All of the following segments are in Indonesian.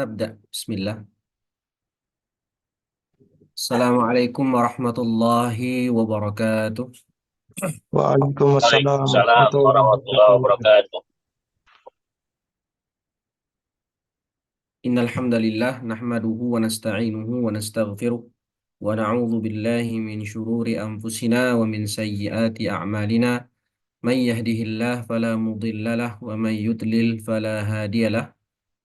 نبدأ بسم الله. السلام عليكم ورحمة الله وبركاته. Waalaikumsalam Waalaikumsalam warahmatullahi warahmatullahi wabarakatuh. wabarakatuh. إن الحمد لله نحمده ونستعينه ونستغفره ونعوذ بالله من شرور أنفسنا ومن سيئات أعمالنا. من يهده الله فلا مضل له ومن يضلل فلا هادي له.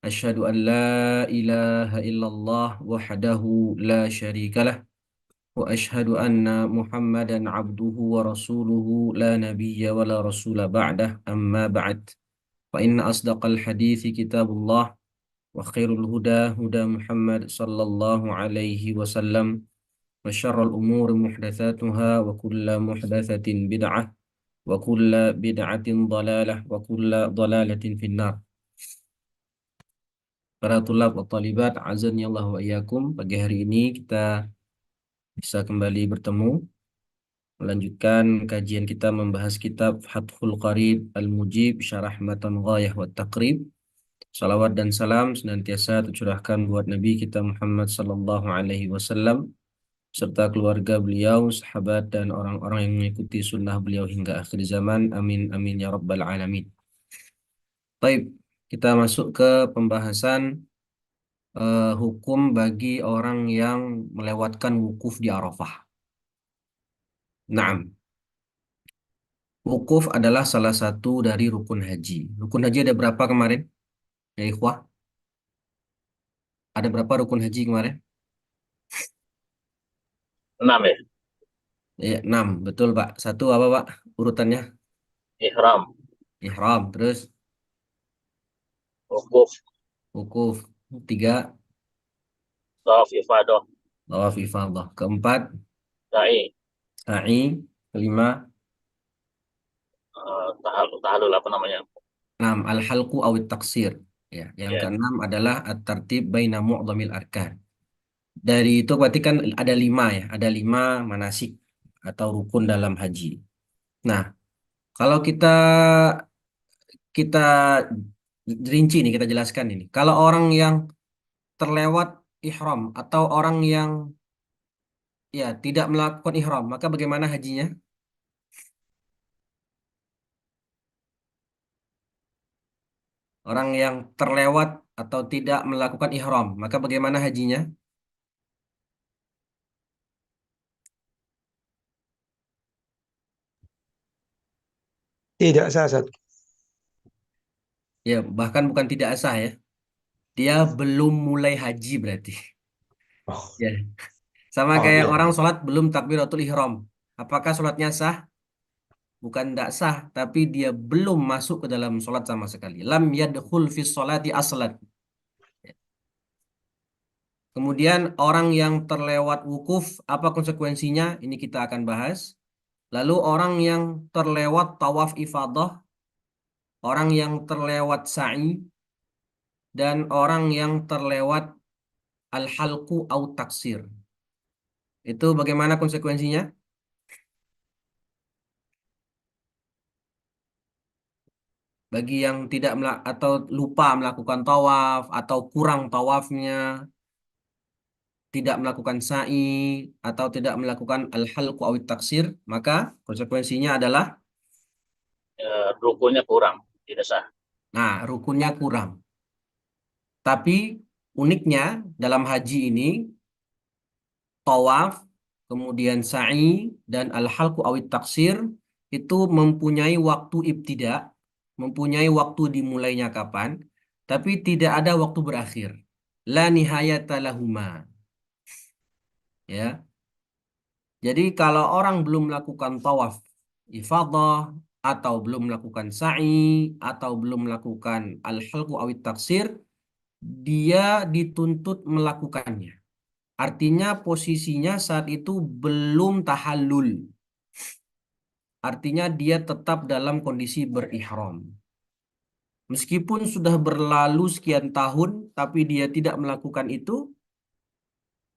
أشهد أن لا إله إلا الله وحده لا شريك له، وأشهد أن محمدا عبده ورسوله لا نبي ولا رسول بعده. أما بعد، فإن أصدق الحديث كتاب الله، وخير الهدى هدى محمد صلى الله عليه وسلم، وشر الأمور محدثاتها، وكل محدثة بدعة، وكل بدعة ضلالة، وكل ضلالة في النار. Para tulab wa talibat, azan ya Allah wa iyyakum. Pagi hari ini kita bisa kembali bertemu melanjutkan kajian kita membahas kitab Fathul Qarib Al-Mujib Syarah Matan Ghayah wa Taqrib. Salawat dan salam senantiasa tercurahkan buat Nabi kita Muhammad sallallahu alaihi wasallam serta keluarga beliau, sahabat dan orang-orang yang mengikuti sunnah beliau hingga akhir zaman. Amin amin ya rabbal alamin. Baik, kita masuk ke pembahasan hukum bagi orang yang melewatkan wukuf di Arafah. Naam. Wukuf adalah salah satu dari rukun haji. Rukun haji ada berapa kemarin? Ya ikhwah, ada berapa rukun haji kemarin? 6 ya, Ya, 6, betul Pak. Satu apa Pak? Urutannya? ihram, Ihram, terus wukuf, wukuf. Tiga, tawaf ifadah, tawaf ifadah. Keempat, sa'i, sa'i. Kelima, tahallul apa namanya? enam, al-halqu awit taksir. Ya, yang Ya, keenam adalah at-tartib baina mu'dhamil arkan. Dari itu berarti kan ada 5 ya, ada 5 manasik atau rukun dalam haji. Nah, kalau kita kita rinci nih, kita jelaskan ini. Kalau orang yang terlewat ihram atau orang yang ya tidak melakukan ihram, maka bagaimana hajinya? Orang yang terlewat atau tidak melakukan ihram, maka bagaimana hajinya? Tidak sah, Sat. Ya, bahkan bukan tidak sah ya. Dia belum mulai haji berarti. Oh, Ya, sama oh kayak iya. orang sholat belum takbiratul ihram. Apakah sholatnya sah? Bukan tidak sah, tapi dia belum masuk ke dalam sholat sama sekali. Lam yadkhul fi sholati aslan. Kemudian orang yang terlewat wukuf, apa konsekuensinya? Ini kita akan bahas. Lalu orang yang terlewat tawaf ifadah, orang yang terlewat sa'i, dan orang yang terlewat al-halqu au taksir. Itu bagaimana konsekuensinya? Bagi yang tidak atau lupa melakukan tawaf atau kurang tawafnya, tidak melakukan sa'i atau tidak melakukan al-halqu au taksir, maka konsekuensinya adalah rukunnya kurang, tidak sah. nah, rukunnya kurang. Tapi uniknya dalam haji ini tawaf, kemudian sa'i dan al-halqu awit taksir itu mempunyai waktu ibtida, mempunyai waktu dimulainya kapan, tapi tidak ada waktu berakhir. La nihayata lahuma. Ya. Jadi kalau orang belum melakukan tawaf ifadah atau belum melakukan sa'i atau belum melakukan al-halqu awit taksir, dia dituntut melakukannya. Artinya posisinya saat itu belum tahallul. Artinya dia tetap dalam kondisi berihram. Meskipun sudah berlalu sekian tahun, tapi dia tidak melakukan itu,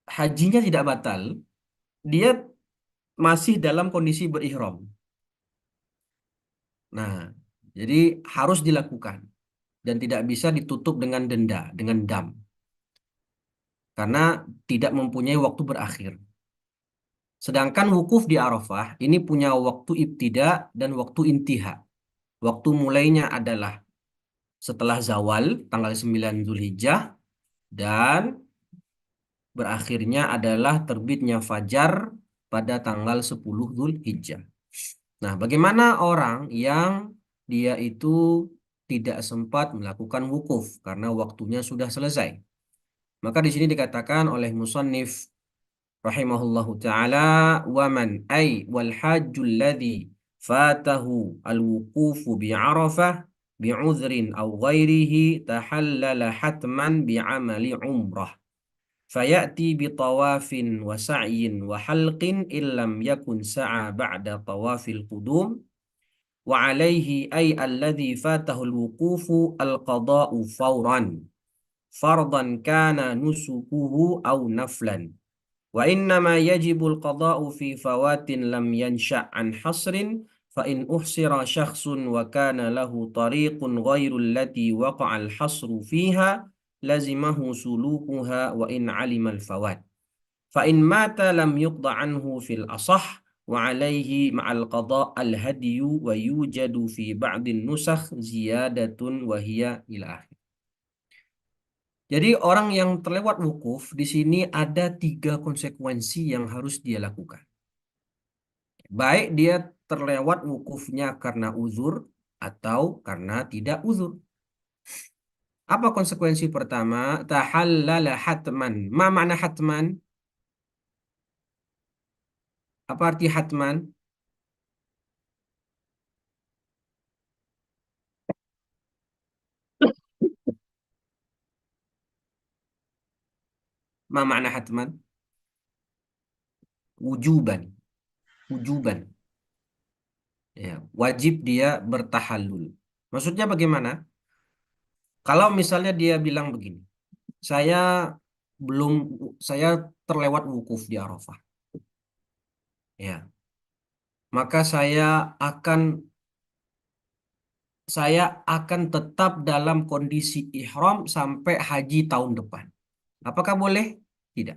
hajinya tidak batal. Dia masih dalam kondisi berihram. Nah, jadi harus dilakukan dan tidak bisa ditutup dengan denda, dengan dam. karena tidak mempunyai waktu berakhir. Sedangkan wukuf di Arafah ini punya waktu ibtida dan waktu intiha. Waktu mulainya adalah setelah zawal tanggal 9 Zulhijjah dan berakhirnya adalah terbitnya fajar pada tanggal 10 Zulhijjah. Nah, bagaimana orang yang dia itu tidak sempat melakukan wukuf karena waktunya sudah selesai? Maka di sini dikatakan oleh musannif rahimahullahu taala, wa man ay wal hajjul ladzi fatahu al wuqufu bi Arafah bi udhrin aw ghairihi tahallala hatman bi amali umrah fayati bi tawafin wa sa'yin wa halqin illam yakun sa'a ba'da tawafil qudum wa alaihi ay alladhi fatahu al wuqufu al qada'u fawran fardan kana nusukuhu aw naflan. وإنما يجب القضاء في فوات لم ينشأ عن حصر فإن أحصر شخص وكان له طريق غير التي وقع الحصر فيها لزمه سلوكها وإن علم الفوات فإن مات لم يقض عنه في الأصح وعليه مع القضاء الهدي ويوجد في بعض النسخ زيادة وهي إلى آخره. Jadi orang yang terlewat wukuf di sini ada 3 konsekuensi yang harus dia lakukan. Baik dia terlewat wukufnya karena uzur atau karena tidak uzur. Apa konsekuensi pertama? Tahallala hatman. Ma makna hatman? Apa arti hatman? Ma makna hatman? Wujuban. Wujuban. Ya, wajib dia bertahallul. Maksudnya bagaimana? Kalau misalnya dia bilang begini, saya belum saya terlewat wukuf di Arafah. Ya, maka saya akan tetap dalam kondisi ihram sampai haji tahun depan. Apakah boleh? Tidak.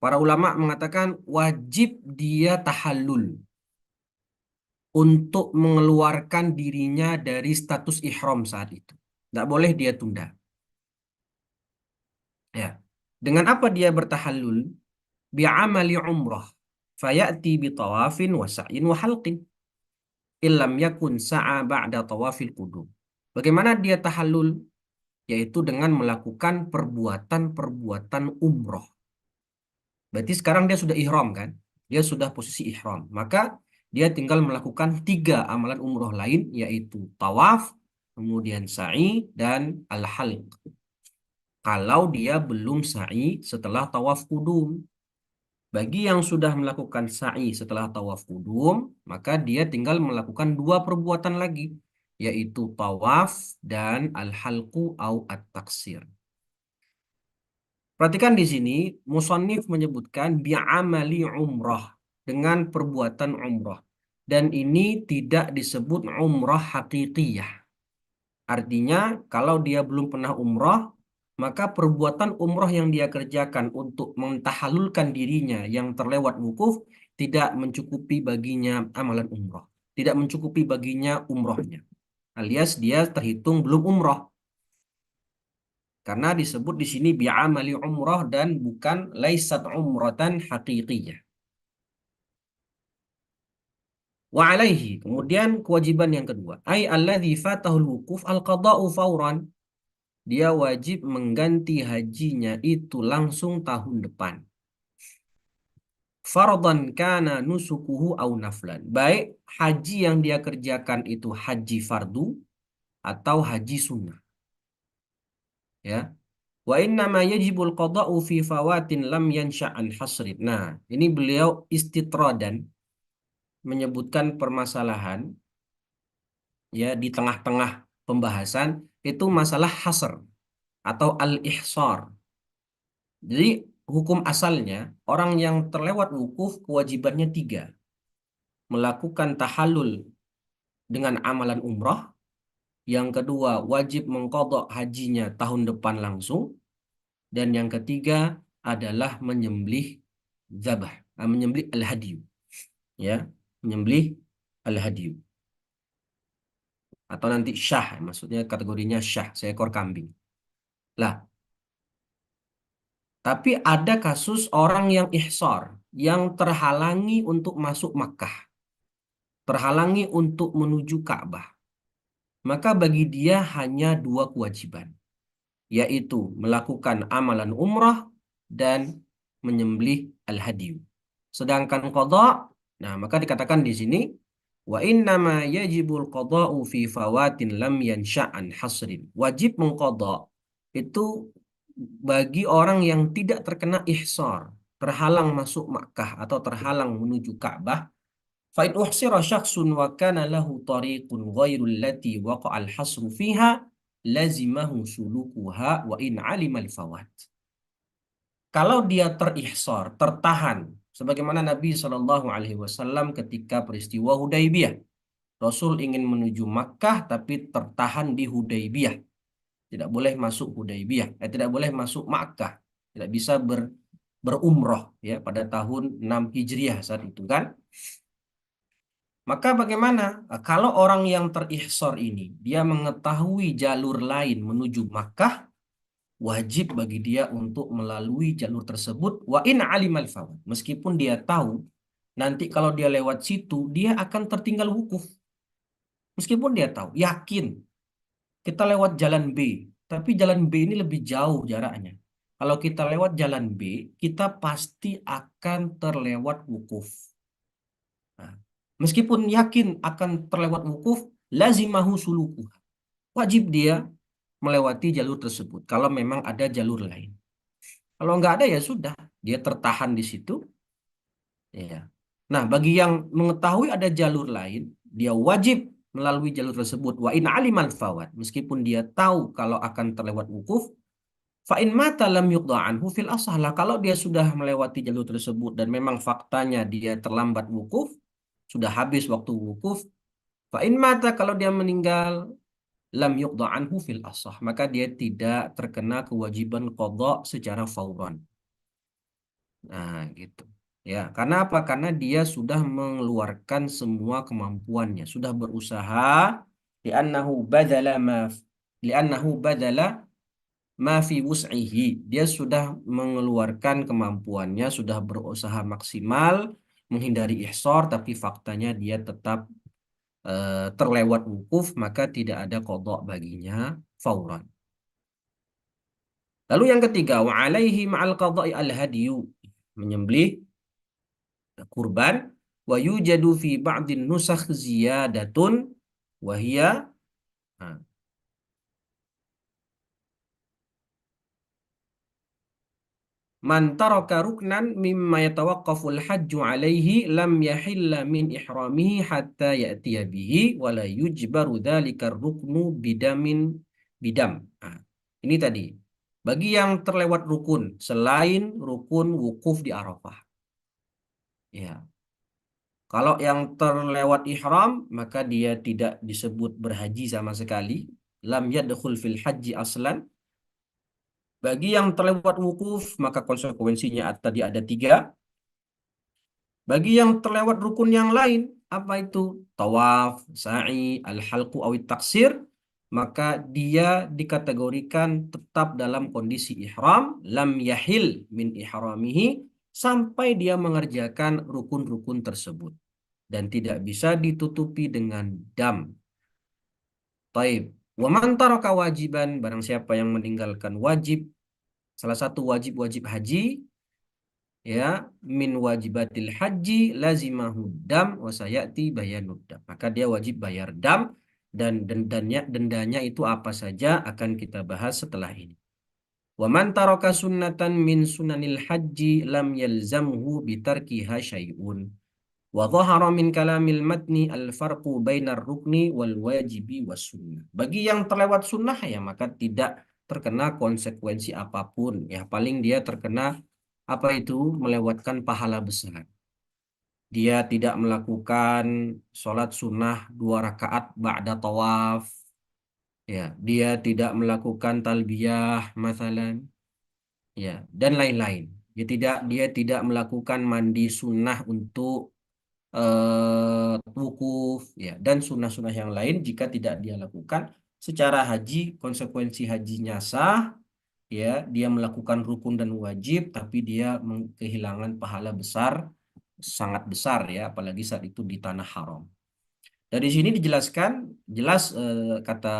Para ulama mengatakan wajib dia tahallul untuk mengeluarkan dirinya dari status ihram saat itu. Tidak boleh dia tunda. Ya. Dengan apa dia bertahallul? Bi'amali umrah. Fayati bitawafin wa sa'in wa halqin. Illam yakun sa'a ba'da tawafil qudum. Bagaimana dia tahallul? Yaitu dengan melakukan perbuatan-perbuatan umroh. Berarti sekarang dia sudah ihram kan? Dia sudah posisi ihram. Maka dia tinggal melakukan 3 amalan umroh lain, yaitu tawaf, kemudian sa'i, dan al-halq. Kalau dia belum sa'i setelah tawaf kudum. Bagi yang sudah melakukan sa'i setelah tawaf kudum, maka dia tinggal melakukan 2 perbuatan lagi, yaitu tawaf dan al-halqu au at-taksir. Perhatikan di sini, musannif menyebutkan bi'amali umrah, dengan perbuatan umrah. Dan ini tidak disebut umrah hakikiyah. Artinya, kalau dia belum pernah umrah, maka perbuatan umrah yang dia kerjakan untuk mentahallulkan dirinya yang terlewat wukuf tidak mencukupi baginya amalan umrah. Tidak mencukupi baginya umrahnya. Alias dia terhitung belum umrah. Karena disebut di sini bi'amali umrah dan bukan laisat umratan haqiqiyah. Wa alaihi. Kemudian kewajiban yang kedua. Ay alladhi fatahul wukuf al-qada'u fauran. Dia wajib mengganti hajinya itu langsung tahun depan. Fardhan kana nusukuhu au naflan. Baik haji yang dia kerjakan itu haji fardu atau haji sunnah. Ya. Wa inna ma yajibul qada'u fi fawatin lam yansha'an hasrid. Nah, ini beliau istitradan menyebutkan permasalahan ya di tengah-tengah pembahasan itu masalah hasr atau al-ihsar. Jadi hukum asalnya orang yang terlewat wukuf kewajibannya 3. Melakukan tahallul dengan amalan umrah. Yang kedua wajib mengqadha hajinya tahun depan langsung. Dan yang ketiga adalah menyembelih zabah, menyembelih al-hadyu, ya, menyembelih al-hadyu atau nanti syah, maksudnya kategorinya syah, seekor kambing. Lah, tapi ada kasus orang yang ihsar, yang terhalangi untuk masuk Makkah, terhalangi untuk menuju Ka'bah. Maka bagi dia hanya dua kewajiban, yaitu melakukan amalan umrah dan menyembelih al-hadyu. Sedangkan qada, nah maka dikatakan di sini wa innama yajibul qada'u fi fawatin lam yansha'an hasrin. Wajib mengqada itu bagi orang yang tidak terkena ihsar, terhalang masuk Makkah atau terhalang menuju Ka'bah. Fa in uhsira syakhsun wa kana lahu tariqun ghairu allati waqa'a al-hasru fiha lazimahu sulukuha wa in 'alima al-fawat. Kalau dia terihsar, tertahan, sebagaimana Nabi Shallallahu Alaihi Wasallam ketika peristiwa Hudaybiyah, Rasul ingin menuju Makkah tapi tertahan di Hudaybiyah, tidak boleh masuk Hudaybiyah, tidak boleh masuk Makkah, tidak bisa berumroh ya pada tahun 6 Hijriah saat itu kan. Maka bagaimana kalau orang yang terihsar ini dia mengetahui jalur lain menuju Makkah, wajib bagi dia untuk melalui jalur tersebut wa in alimal fawat. Meskipun dia tahu nanti kalau dia lewat situ dia akan tertinggal wukuf. Meskipun dia tahu, yakin kita lewat jalan B, tapi jalan B ini lebih jauh jaraknya. Kalau kita lewat jalan B, kita pasti akan terlewat wukuf. Nah, meskipun yakin akan terlewat wukuf, lazimahu suluku. Wajib dia melewati jalur tersebut kalau memang ada jalur lain. Kalau nggak ada ya sudah, dia tertahan di situ. Ya. Nah, bagi yang mengetahui ada jalur lain, dia wajib melalui jalur tersebut. Wa in alimal fawat, meskipun dia tahu kalau akan terlewat wukuf, fa in mata lam yuqda anhu fil asah. Kalau dia sudah melewati jalur tersebut dan memang faktanya dia terlambat wukuf, sudah habis waktu wukuf, fa in mata, kalau dia meninggal, lam yuqda anhu fil asah, maka dia tidak terkena kewajiban qada secara fauran. Nah, gitu. Ya, karena apa? Karena dia sudah mengeluarkan semua kemampuannya, sudah berusaha li'annahu badala ma li'annahu badala ma fi wus'ihi. Dia sudah mengeluarkan kemampuannya, sudah berusaha maksimal menghindari ihsar, tapi faktanya dia tetap terlewat wukuf, maka tidak ada qada baginya fauran. Lalu yang ketiga, wa alaihi ma'al qada'i al-hadyu, menyembelih kurban, wa yujadu fi ba'din nusakh ziyadatun wa hiya, nah, man taraka ruknan mimma yatawaqqaful hajju alaihi lam yahilla min ihramihi hatta ya'tiya bihi wa la yujbaru dzalika ruknu bidam. Nah, ini tadi bagi yang terlewat rukun selain rukun wukuf di Arafah. Ya. Kalau yang terlewat ihram, maka dia tidak disebut berhaji sama sekali. Lam yadkhul fil haji aslan. Bagi yang terlewat wukuf, maka konsekuensinya tadi ada tiga. Bagi yang terlewat rukun yang lain, apa itu? Tawaf, sa'i, al-halqu, awit taksir, maka dia dikategorikan tetap dalam kondisi ihram, lam yahil min ihramihi, sampai dia mengerjakan rukun-rukun tersebut. Dan tidak bisa ditutupi dengan dam. Taib. Wa man taraka wajiban, barang siapa yang meninggalkan wajib, salah satu wajib-wajib haji, ya, min wajibatil haji lazimahu dam wa sayati bayanud dam. Maka dia wajib bayar dam, dan dendanya itu apa saja akan kita bahas setelah ini. Wa man taraka sunnatan min sunanil haji lam yalzamhu bitarkiha syai'un. Wa dhahara min kalamil matni al-farqu bainar rukni wal wajibi was sunnah. Bagi yang terlewat sunnah ya maka tidak terkena konsekuensi apapun. Ya paling dia terkena apa itu? Melewatkan pahala besar. Dia tidak melakukan sholat sunnah 2 rakaat ba'da tawaf. Ya, dia tidak melakukan talbiyah masalan. ya, dan lain-lain. Dia tidak melakukan mandi sunnah untuk wukuf, ya, dan sunnah-sunnah yang lain jika tidak dia lakukan secara haji, konsekuensi hajinya sah, ya, dia melakukan rukun dan wajib, tapi dia kehilangan pahala besar, sangat besar, ya, apalagi saat itu di tanah haram. Dari sini dijelaskan jelas, kata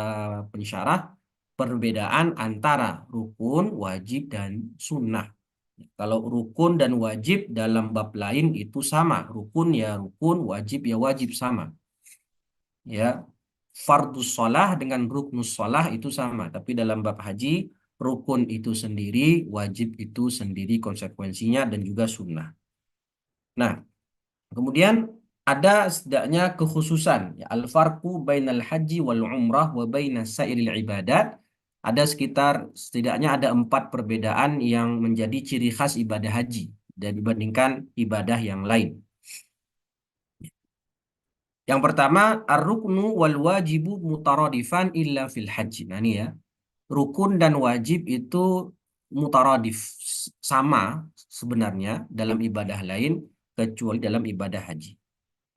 pensyarah, perbedaan antara rukun, wajib, dan sunnah. Kalau rukun dan wajib dalam bab lain itu sama. Rukun ya rukun, wajib ya wajib sama. Ya, fardus shalah dengan ruknus shalah itu sama. Tapi dalam bab haji, rukun itu sendiri, wajib itu sendiri konsekuensinya dan juga sunnah. Nah, kemudian ada setidaknya kekhususan, ya, al-farqu bainal haji wal umrah wa baina sairil ibadat. Ada sekitar setidaknya ada 4 perbedaan yang menjadi ciri khas ibadah haji dan dibandingkan ibadah yang lain. Yang pertama, ar-ruknu wal wajibu mutaradifan illa fil haji. Nah, ini ya. Rukun dan wajib itu mutaradif, sama sebenarnya dalam ibadah lain kecuali dalam ibadah haji.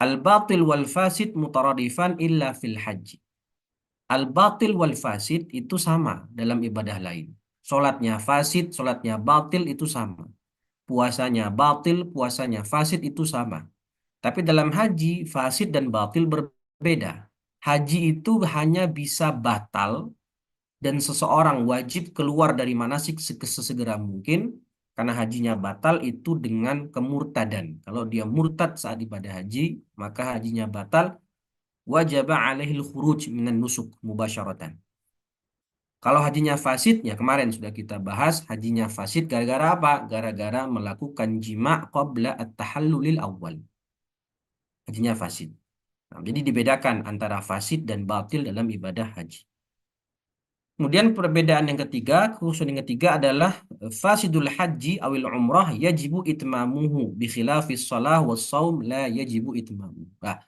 Al-batil wal fasid mutaradifan illa fil haji. Al-batil wal fasid itu sama dalam ibadah lain. Solatnya fasid, solatnya batil itu sama. Puasanya batil, puasanya fasid itu sama. Tapi dalam haji, fasid dan batil berbeda. Haji itu hanya bisa batal dan seseorang wajib keluar dari manasik sesegera mungkin karena hajinya batal itu dengan kemurtadan. Kalau dia murtad saat ibadah haji, maka hajinya batal, wajib alaihil khuruj minan nusuk mubasyaratan. Kalau hajinya fasid, ya kemarin sudah kita bahas, hajinya fasid gara-gara apa? Gara-gara melakukan jima' qabla at-tahallulil awal. Hajinya fasid. Nah, jadi dibedakan antara fasid dan batil dalam ibadah haji. Kemudian perbedaan yang ketiga, khusus yang ketiga adalah fasidul haji awil umrah yajibu itmamuhu bi khilafis shalah was saum la yajibu itmamuhu. Nah,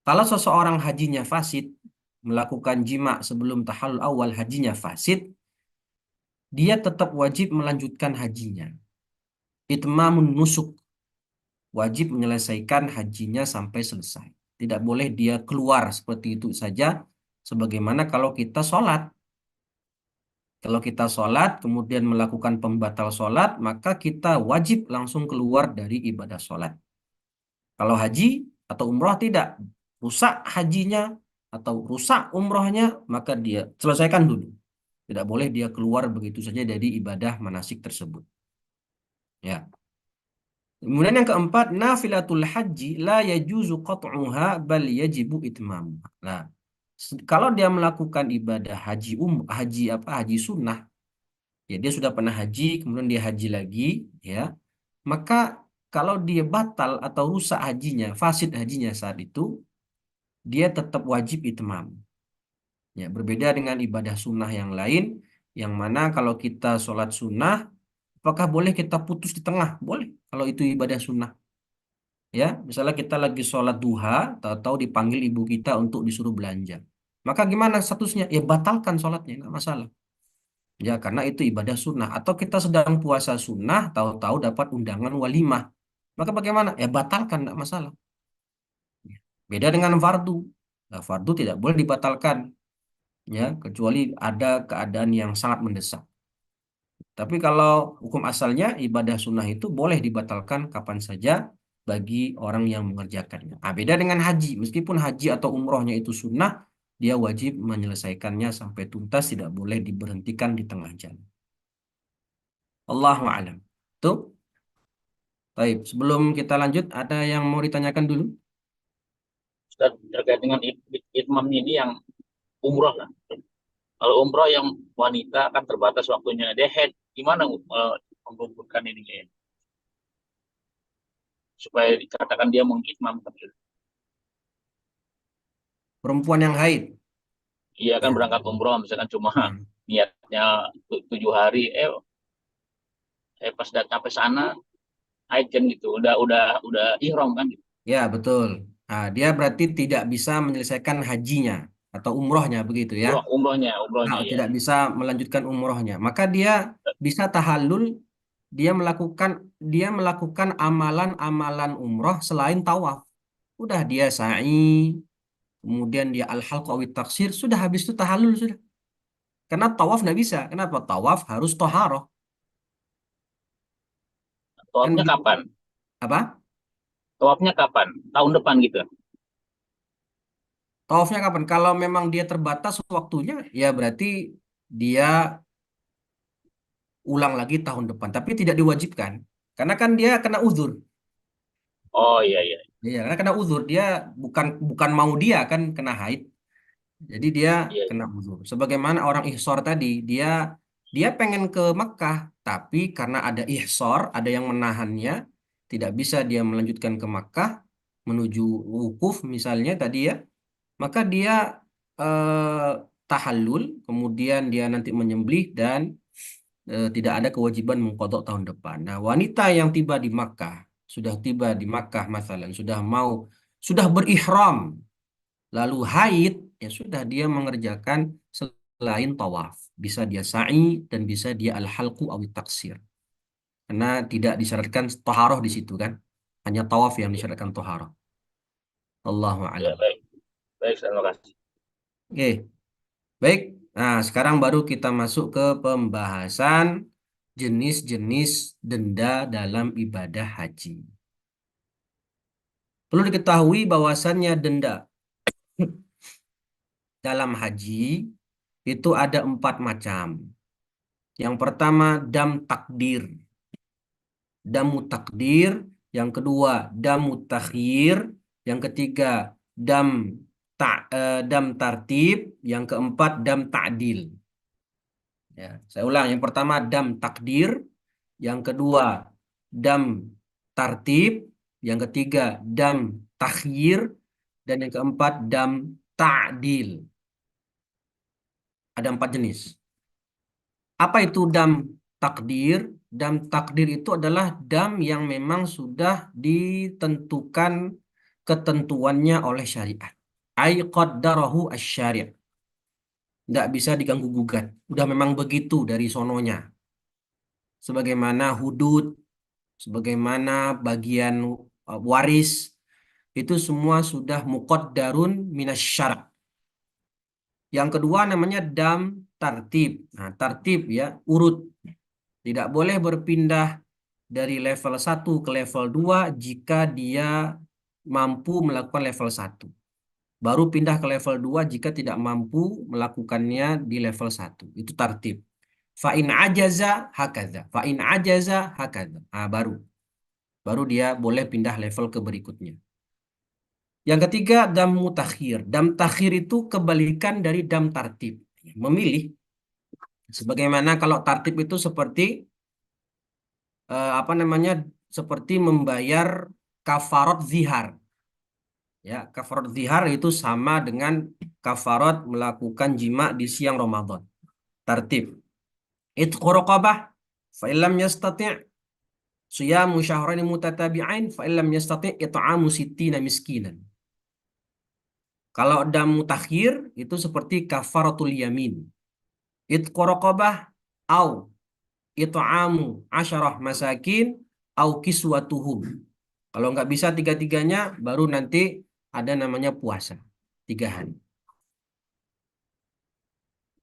kalau seseorang hajinya fasid, melakukan jima sebelum tahallul awal hajinya fasid, dia tetap wajib melanjutkan hajinya. Itmamun nusuk, wajib menyelesaikan hajinya sampai selesai. Tidak boleh dia keluar seperti itu saja, sebagaimana kalau kita sholat. Kalau kita sholat, kemudian melakukan pembatal sholat, maka kita wajib langsung keluar dari ibadah sholat. Kalau haji atau umroh tidak, rusak hajinya atau rusak umrohnya, maka dia selesaikan dulu. Tidak boleh dia keluar begitu saja dari ibadah manasik tersebut. Ya. Kemudian yang keempat, nafilatul haji la yajuzu qat'uha bal yajibu itmamuha. Nah, kalau dia melakukan ibadah haji apa haji sunnah, ya dia sudah pernah haji, kemudian dia haji lagi, ya, maka kalau dia batal atau rusak hajinya, fasid hajinya saat itu, dia tetap wajib itmam. Ya, berbeda dengan ibadah sunnah yang lain, yang mana kalau kita sholat sunnah, apakah boleh kita putus di tengah? Boleh, kalau itu ibadah sunnah. Ya, misalnya kita lagi sholat duha, tahu-tahu dipanggil ibu kita untuk disuruh belanja. Maka gimana statusnya? Ya batalkan sholatnya, nggak masalah. Ya, karena itu ibadah sunnah. Atau kita sedang puasa sunnah, tahu-tahu dapat undangan walimah. Maka bagaimana? Ya batalkan, tidak masalah. Beda dengan fardu. Nah, fardu tidak boleh dibatalkan, ya, kecuali ada keadaan yang sangat mendesak. Tapi kalau hukum asalnya ibadah sunnah itu boleh dibatalkan kapan saja bagi orang yang mengerjakannya. Nah, beda dengan haji. Meskipun haji atau umrohnya itu sunnah, dia wajib menyelesaikannya sampai tuntas, tidak boleh diberhentikan di tengah jalan. Allahu a'lam. Tuh. Baik, sebelum kita lanjut, ada yang mau ditanyakan dulu? Ustaz, terkait dengan itmam ini yang umroh lah. Kalau umroh yang wanita kan terbatas waktunya. Dia head, gimana mengumpulkan ini ya? Supaya dikatakan dia mengitmamkan. Perempuan yang haid. Iya kan Ya. berangkat umroh, misalkan cuma Hmm. niatnya 7 hari, pas datang sampai sana, haid kan gitu, udah ihram kan gitu. Ya, betul. Nah, dia berarti tidak bisa menyelesaikan hajinya. atau umrohnya begitu ya. Umrohnya ya. Tidak bisa melanjutkan umrohnya, maka dia bisa tahallul, dia melakukan dia melakukan amalan-amalan umroh selain tawaf. Udah dia sa'i, kemudian dia al-halq awit taksir, sudah habis itu tahallul sudah. Karena tawaf nggak bisa. Kenapa? Tawaf harus toharoh. Kan Tawafnya begitu. kapan? Apa? Tawafnya kapan? Tahun depan gitu. Tawafnya kapan? Kalau memang dia terbatas waktunya, ya berarti dia ulang lagi tahun depan. Tapi tidak diwajibkan. Karena kan dia kena uzur. Oh iya iya Iya, karena kena uzur. Dia bukan bukan mau dia kan kena haid. Jadi dia iya. kena uzur. Sebagaimana orang ihsor tadi, dia dia pengen ke Mekkah, tapi karena ada ihsor, ada yang menahannya, tidak bisa dia melanjutkan ke Mekkah menuju wukuf misalnya tadi ya, maka dia eh, tahallul, kemudian dia nanti menyembelih dan tidak ada kewajiban mengkodok tahun depan. Nah, wanita yang tiba di Makkah, sudah tiba di Makkah masalan, sudah berihram, lalu haid, ya sudah dia mengerjakan selain tawaf. Bisa dia sa'i dan bisa dia al-halqu awit taksir. Karena tidak disyaratkan toharoh di situ kan. Hanya tawaf yang Iya, disyaratkan toharoh. Allahu iya, alam. baik. Baik, terima kasih. Oke, baik. Nah, sekarang baru kita masuk ke pembahasan jenis-jenis denda dalam ibadah haji. Perlu diketahui bahwasannya denda dalam haji itu ada 4 macam. Yang pertama, dam takdir. Damu takdir. Yang kedua, damu takhir. Yang ketiga, dam dam tartib. Yang keempat, dam ta'dil. Ya, saya ulang. Yang pertama, dam takdir. Yang kedua, dam tartib. Yang ketiga, dam takhir. Dan yang keempat, dam ta'dil. Ada 4 jenis. Apa itu dam takdir? Dam takdir itu adalah dam yang memang sudah ditentukan ketentuannya oleh syariat. Ai qaddarahu asy-syari'. Nggak bisa diganggu gugat. Udah memang begitu dari sononya. Sebagaimana hudud, sebagaimana bagian waris, itu semua sudah muqaddarun minasy-syara'. Yang kedua namanya dam tartib. Nah, tartib ya, urut. Tidak boleh berpindah dari level 1 ke level 2 jika dia mampu melakukan level 1. Baru pindah ke level 2 jika tidak mampu melakukannya di level 1. Itu tartib. Fa'in ajaza hakadha. Fa'in ajaza hakadha. Nah, baru dia boleh pindah level ke berikutnya. Yang ketiga, dam mutakhir. Dam takhir itu kebalikan dari dam tartib. Memilih. Sebagaimana kalau tartib itu seperti apa namanya, seperti membayar kafarat zihar. Ya, kafarat zihar itu sama dengan kafarat melakukan jima di siang Ramadan. Tartib. Itqu raqabah fa illam yastati' siyamu syahrain mutatabi'ain fa illam yastati' it'amu sittina miskinan. Kalau ada mutakhir itu seperti kafaratul yamin. Itqu raqabah au it'amu asyarah masakin au kiswatuhum. Kalau nggak bisa tiga-tiganya, baru nanti ada namanya puasa. 3 hari.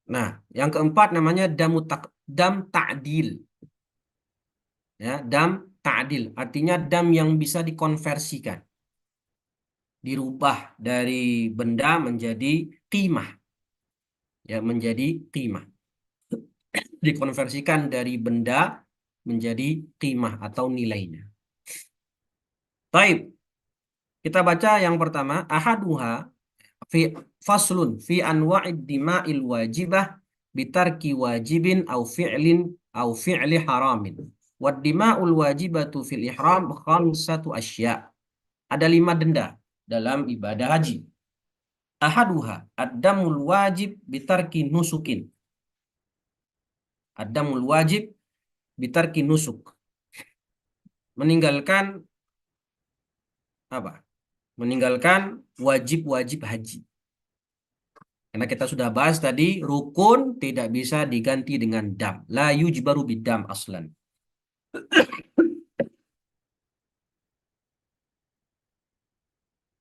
Nah, yang keempat namanya dam ta'dil. Ya, dam ta'dil. Artinya dam yang bisa dikonversikan. Dirubah dari benda menjadi qimah. Ya, menjadi qimah. Dikonversikan dari benda menjadi qimah atau nilainya. Taib. Kita baca yang pertama. Ahaduha fi faslun fi anwa'id dima'il wajibah bitarki wajibin au fi'li haramin. Wad dima'ul wajibatu fil ihram khamsatu asya. Ada 5 denda dalam ibadah haji. Ahaduha ad-damul wajib bitarki nusukin. Ad-damul wajib bitarki nusuk. Meninggalkan apa? Meninggalkan wajib-wajib haji. Karena kita sudah bahas tadi, rukun tidak bisa diganti dengan dam. La yujbaru bidam aslan.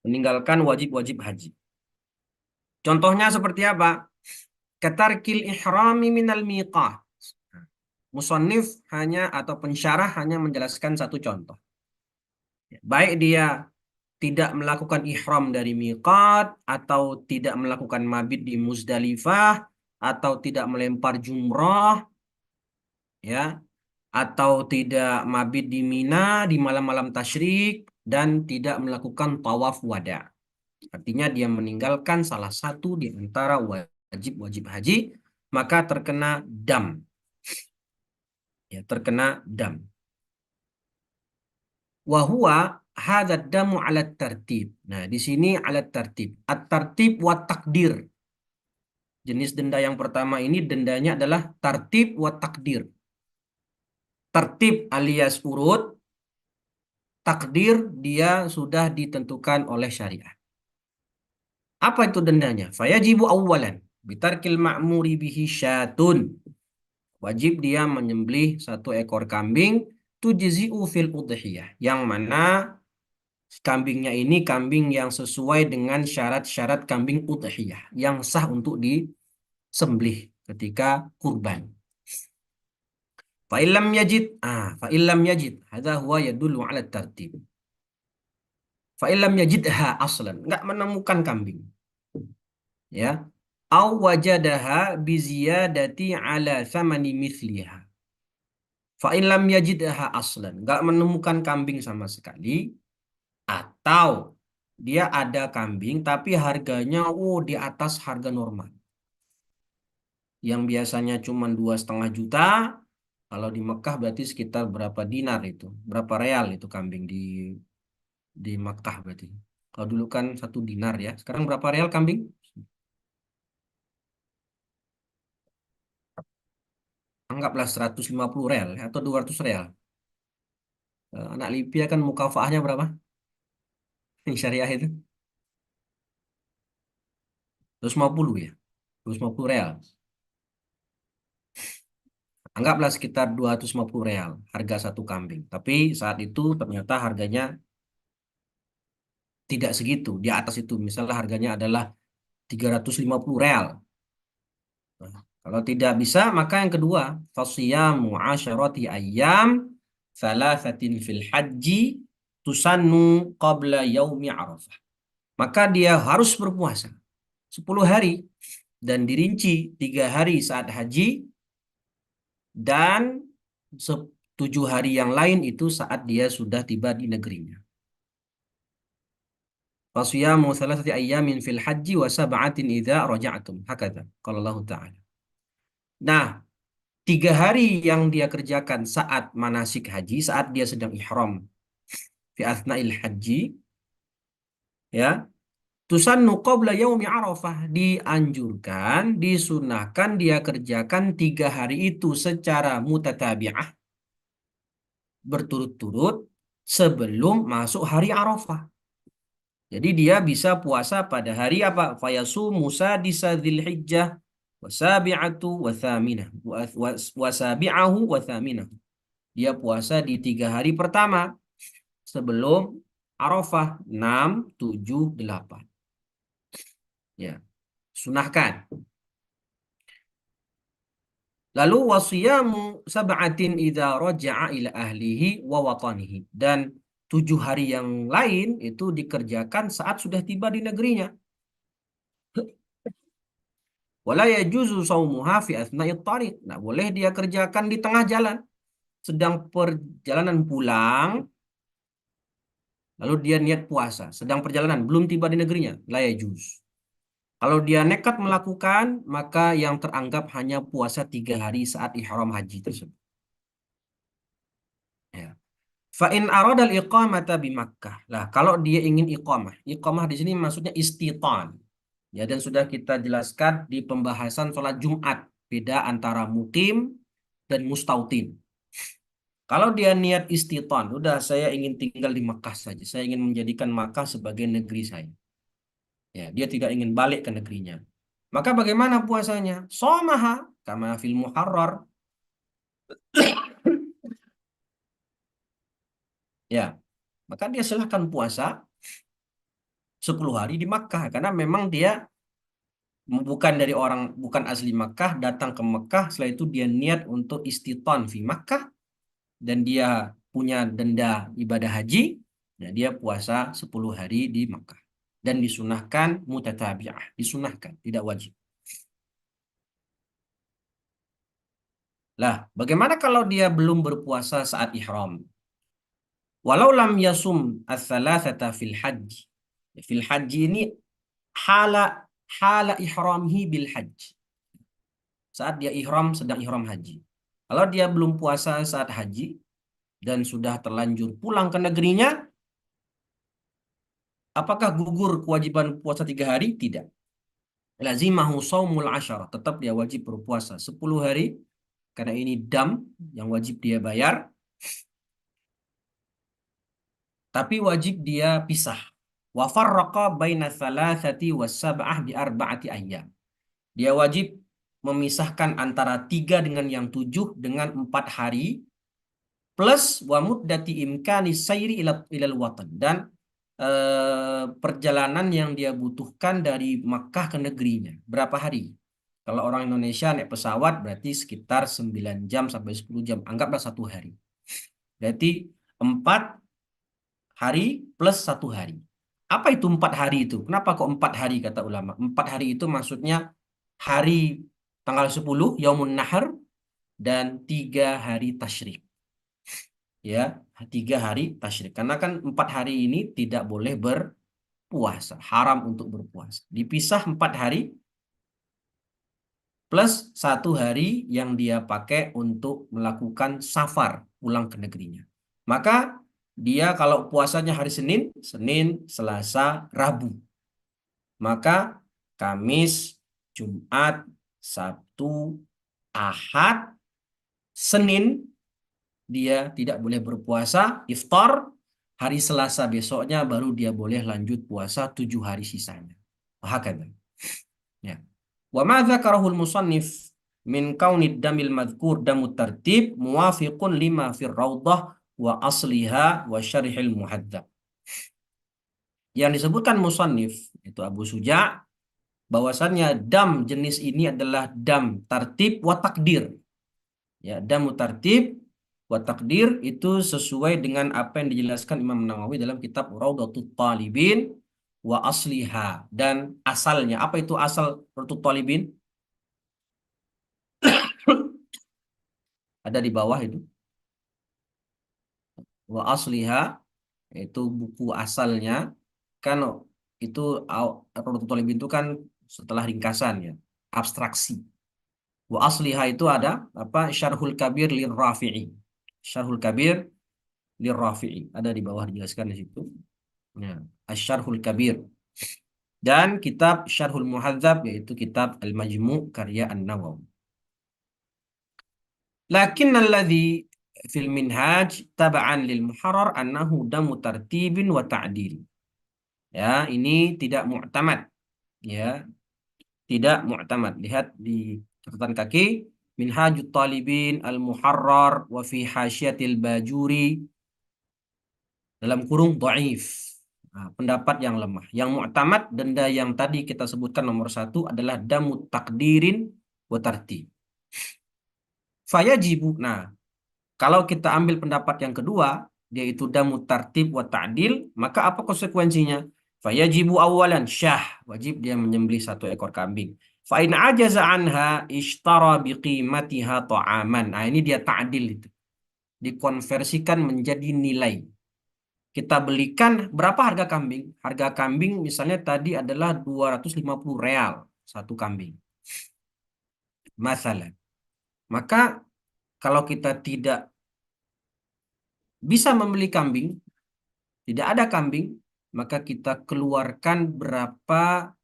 Meninggalkan wajib-wajib haji. Contohnya seperti apa? Katarkil ihrami minal miqah. Musannif hanya atau pensyarah hanya menjelaskan satu contoh. Baik dia tidak melakukan ihram dari miqat, atau tidak melakukan mabit di Muzdalifah, atau tidak melempar jumrah, ya, atau tidak mabit di Mina di malam-malam tasyrik, dan tidak melakukan tawaf wada. Artinya dia meninggalkan salah satu di antara wajib-wajib haji, maka terkena dam. Ya, terkena dam. Wahua hadza damu ala tertib. Nah, di sini ala tertib. At-tartib wa takdir. Jenis denda yang pertama ini dendanya adalah tartib wa takdir. Tertib alias urut, takdir dia sudah ditentukan oleh syariat. Apa itu dendanya? Fayajibu awwalan bitarkil ma'muri bihi syatun. Wajib dia menyembelih satu ekor kambing tujzi'u fil udhiyah. Yang mana kambingnya ini kambing yang sesuai dengan syarat-syarat kambing udhiyah. Yang sah untuk disembelih ketika kurban. Fa'ilam yajid. Fa'ilam yajid. Hadha huwa yadullu ala tartib. Fa'ilam yajidha aslan. Nggak menemukan kambing. Ya. Au wajadaha biziyadati ala thamani mithliha. Fa'ilam yajidha aslan. Nggak menemukan kambing sama sekali. Atau dia ada kambing tapi harganya di atas harga normal. Yang biasanya cuma 2,5 juta, kalau di Mekah berarti sekitar berapa dinar itu, berapa real itu kambing di Mekah berarti. Kalau dulu kan 1 dinar ya, sekarang berapa real kambing? Anggaplah 150 real ya, atau 200 real. Anak Libya kan mukafaahnya berapa? Yang syariah itu 250 ya, 250 real. Anggaplah sekitar 250 real harga satu kambing. Tapi saat itu ternyata harganya tidak segitu. Di atas itu misalnya harganya adalah 350 real. Nah, kalau tidak bisa maka yang kedua, fasiyamu asyarati ayyam thalathatin fil haji tusannu qabla yaumi arafah. Maka dia harus berpuasa 10 hari dan dirinci 3 hari saat haji dan 7 hari yang lain itu saat dia sudah tiba di negerinya. Fasiyamu thalathati ayyamin fil haji wa sab'atin idza raja'tum. Hakadha qala Allah Ta'ala. Nah, 3 hari yang dia kerjakan saat manasik haji, saat dia sedang ihram fi athna'il haji, ya, tusannu qabla yaumi arafah, dianjurkan, disunahkan dia kerjakan 3 hari itu secara mutatabi'ah, berturut-turut sebelum masuk hari Arafah. Jadi dia bisa puasa pada hari apa? Fayasu Musa di Dzulhijjah wasabi'atu wathaminah wasabi'ahu wathaminah. Dia puasa di 3 hari pertama sebelum Arafah 6, 7, 8. Ya, sunahkan. Lalu wasiyamu sab'atin idza raja'a ila ahlihi wa watanihi. Dan 7 hari yang lain itu dikerjakan saat sudah tiba di negerinya. Wala yajuzu saumuha fi athna'it tariq. Nah, boleh dia kerjakan di tengah jalan. Sedang perjalanan pulang, lalu dia niat puasa. Sedang perjalanan, belum tiba di negerinya. La yajuz. Kalau dia nekat melakukan, maka yang teranggap hanya puasa 3 hari saat ihram haji tersebut. Ya. Fa in aradal iqamata bi Makkah. Lah, kalau dia ingin iqamah. Iqamah di sini maksudnya istitan. Ya, dan sudah kita jelaskan di pembahasan sholat Jumat. Beda antara mukim dan mustautin. Kalau dia niat istitan, udah saya ingin tinggal di Makkah saja. Saya ingin menjadikan Makkah sebagai negeri saya. Ya, dia tidak ingin balik ke negerinya. Maka bagaimana puasanya? Somaha kama fil muharrar. Ya, maka dia silahkan puasa 10 hari di Makkah karena memang dia bukan dari orang, bukan asli Makkah, datang ke Makkah, setelah itu dia niat untuk istiton fi Makkah dan dia punya denda ibadah haji, ya dia puasa 10 hari di Makkah dan disunahkan mutatabi'ah, disunahkan, tidak wajib. Lah, bagaimana kalau dia belum berpuasa saat ihram? Walau lam yasum ats-tsalatsata fil haji. Fil haji ini hala hala ihramhi bil haji. Saat dia ihram, sedang ihram haji. Kalau dia belum puasa saat haji dan sudah terlanjur pulang ke negerinya, apakah gugur kewajiban puasa 3 hari? Tidak. Lazimahu saumul asyarah. Tetap dia wajib berpuasa 10 hari. Karena ini dam yang wajib dia bayar. Tapi wajib dia pisah. Wa farraqa baina thalathati was sab'ah bi arba'ati ayyam. Dia wajib memisahkan antara 3 dengan yang 7 dengan 4 hari plus wa muddati imkani sayri ilal watan dan perjalanan yang dia butuhkan dari Makkah ke negerinya. Berapa hari? Kalau orang Indonesia naik pesawat berarti sekitar 9 jam sampai 10 jam. Anggaplah 1 hari. Berarti 4 hari plus 1 hari. Apa itu 4 hari itu? Kenapa kok 4 hari kata ulama? 4 hari itu maksudnya hari tanggal 10 Yaumun Nahar dan 3 hari tasyrik. Ya, 3 hari tasyrik. Karena kan 4 hari ini tidak boleh berpuasa, haram untuk berpuasa. Dipisah 4 hari plus 1 hari yang dia pakai untuk melakukan safar pulang ke negerinya. Maka dia kalau puasanya hari Senin, Senin, Selasa, Rabu. Maka Kamis, Jumat, Sabtu, Ahad, Senin dia tidak boleh berpuasa, iftar, hari Selasa besoknya baru dia boleh lanjut puasa 7 hari sisanya. Hakadha. Ya. Wa ma dzakarahul musannif min kaunid damil madhkur damut tartib muwafiqun lima fir rawdah wa asliha wa syarihil muhadzab. Yang disebutkan musannif itu Abu Suja bahwasannya dam jenis ini adalah dam tartib wa takdir. Ya, damu tartib wa takdir itu sesuai dengan apa yang dijelaskan Imam Nawawi dalam kitab Raudhatut Talibin wa asliha dan asalnya. Apa itu asal Raudhatut Talibin? Ada di bawah itu. Wa asliha itu buku asalnya kan itu Raudhatut Talibin itu kan setelah ringkasan ya, abstraksi. Wa asliha itu ada apa? Syarhul Kabir Rafi'i. Syarhul Kabir Rafi'i. Ada di bawah dijelaskan di situ. Ya, Asy-Syarhul Kabir dan kitab Syarhul Muhadzab yaitu kitab Al-Majmu' karya An-Nawawi. Lakin alladhi fil minhaj taba'an lil muharrar annahu damu tartibin wa ta'dil. Ya, ini tidak mu'tamad. Ya, tidak mu'tamad. Lihat di catatan kaki Minhajut Talibin Al-Muharrar wa fi Hasyiatil Bajuri dalam kurung dhaif. Nah, pendapat yang lemah. Yang mu'tamad denda yang tadi kita sebutkan nomor 1 adalah damu takdirin wa tartib. Fayajibu. Nah, kalau kita ambil pendapat yang kedua, yaitu damu tartib wa ta'dil, maka apa konsekuensinya? Fayajibu awalan syah. Wajib dia menyembelih 1 ekor kambing. Fa'in ajaza anha ishtara biqimatiha ta'aman. Nah, ini dia ta'dil itu. Dikonversikan menjadi nilai. Kita belikan berapa harga kambing? Harga kambing misalnya tadi adalah 250 real 1 kambing. Masalah. Maka kalau kita tidak bisa membeli kambing, tidak ada kambing, maka kita keluarkan berapa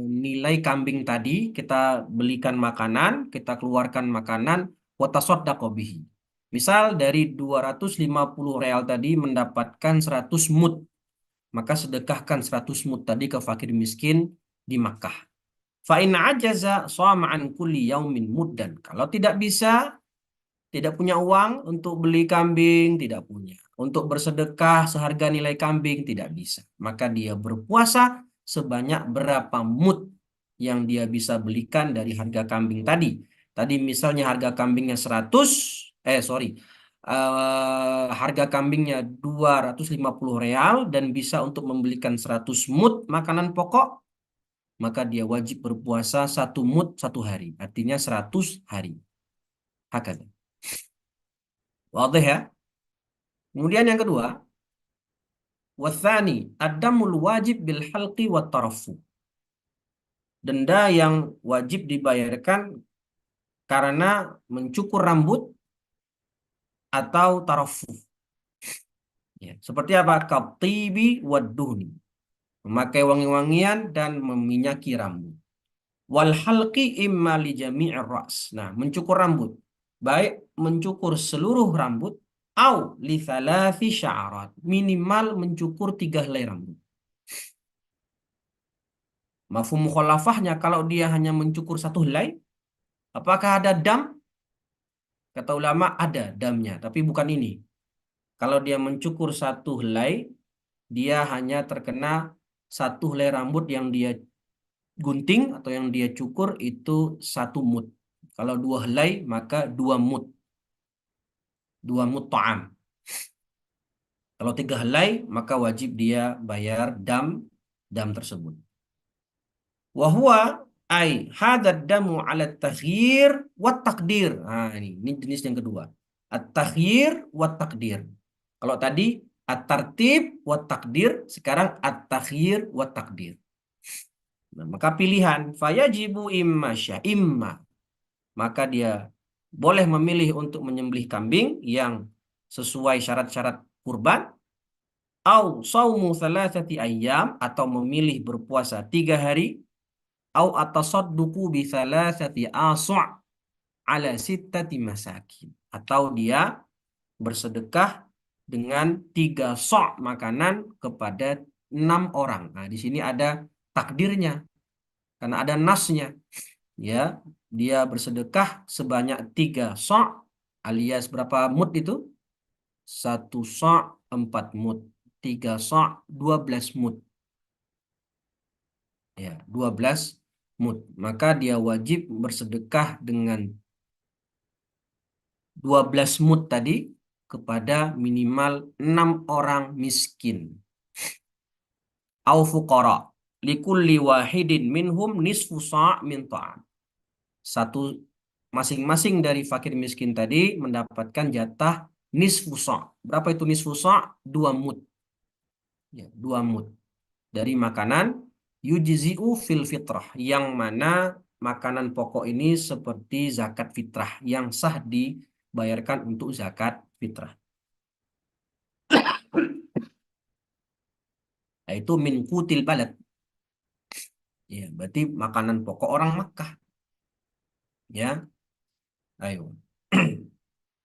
nilai kambing tadi, kita belikan makanan, kita keluarkan makanan, watasaddaqo bihi. Misal dari 250 real tadi mendapatkan 100 mud, maka sedekahkan 100 mud tadi ke fakir miskin di Makkah. Fa in ajaza shama an kulli yaumin muddan. Kalau tidak bisa, tidak punya uang untuk beli kambing, tidak punya. Untuk bersedekah seharga nilai kambing, tidak bisa. Maka dia berpuasa sebanyak berapa mud yang dia bisa belikan dari harga kambing tadi. Tadi misalnya harga kambingnya 100, sorry, harga kambingnya 250 real dan bisa untuk membelikan 100 mud makanan pokok, maka dia wajib berpuasa 1 mud 1 hari. Artinya 100 hari. Hakata. Wadah ya? Kemudian yang kedua, wathani, ad-damul wajib bil halqi wat tarafu. Denda yang wajib dibayarkan karena mencukur rambut atau tarafu. Ya, seperti apa? Katibi wad duhni. Memakai wangi-wangian dan meminyaki rambut. Wal halqi imma li jami'ir ra's. Nah, mencukur rambut. Baik mencukur seluruh rambut au li thalathi sya'arat. Minimal mencukur 3 helai rambut. Mafhum mukhalafahnya kalau dia hanya mencukur 1 helai, apakah ada dam? Kata ulama ada damnya, tapi bukan ini. Kalau dia mencukur 1 helai, dia hanya terkena 1 helai rambut yang dia gunting atau yang dia cukur itu 1 mud. Kalau 2 helai maka 2 mud. 2 mud ta'am. Kalau 3 helai maka wajib dia bayar dam tersebut. Wahwa ai hadad damu ala takhyir wa takdir. Nah, ini jenis yang kedua. At-takhyir wa takdir. Kalau tadi at-tartib wa takdir, sekarang at-takhyir wa takdir. Nah, maka pilihan fayajibu imma imma, maka dia boleh memilih untuk menyembelih kambing yang sesuai syarat-syarat kurban, au saumu thalathati ayyam, atau memilih berpuasa 3 hari, au atasadduqu bi thalathati asu' ala sittati masakin, atau dia bersedekah dengan 3 sok makanan kepada 6 orang. Nah, di sini ada takdirnya karena ada nasnya. Ya, dia bersedekah sebanyak 3 sok alias berapa mud itu? 1 sok 4 mud. 3 sok 12 mud. Ya, 12 mud. Maka dia wajib bersedekah dengan 12 mud tadi kepada minimal 6 orang miskin. Au fuqara. Likulli wahidin minhum nisfu sa' min ta'am. Satu masing-masing dari fakir miskin tadi mendapatkan jatah nisfu sa'. Berapa itu nisfu sa'? 2 mud. Ya, 2 mud. Dari makanan yujzi'u fil fitrah. Yang mana makanan pokok ini seperti zakat fitrah. Yang sah dibayarkan untuk zakat fitrah. Yaitu min qutil balad. Ya, berarti makanan pokok orang Makkah. Ya, ayo.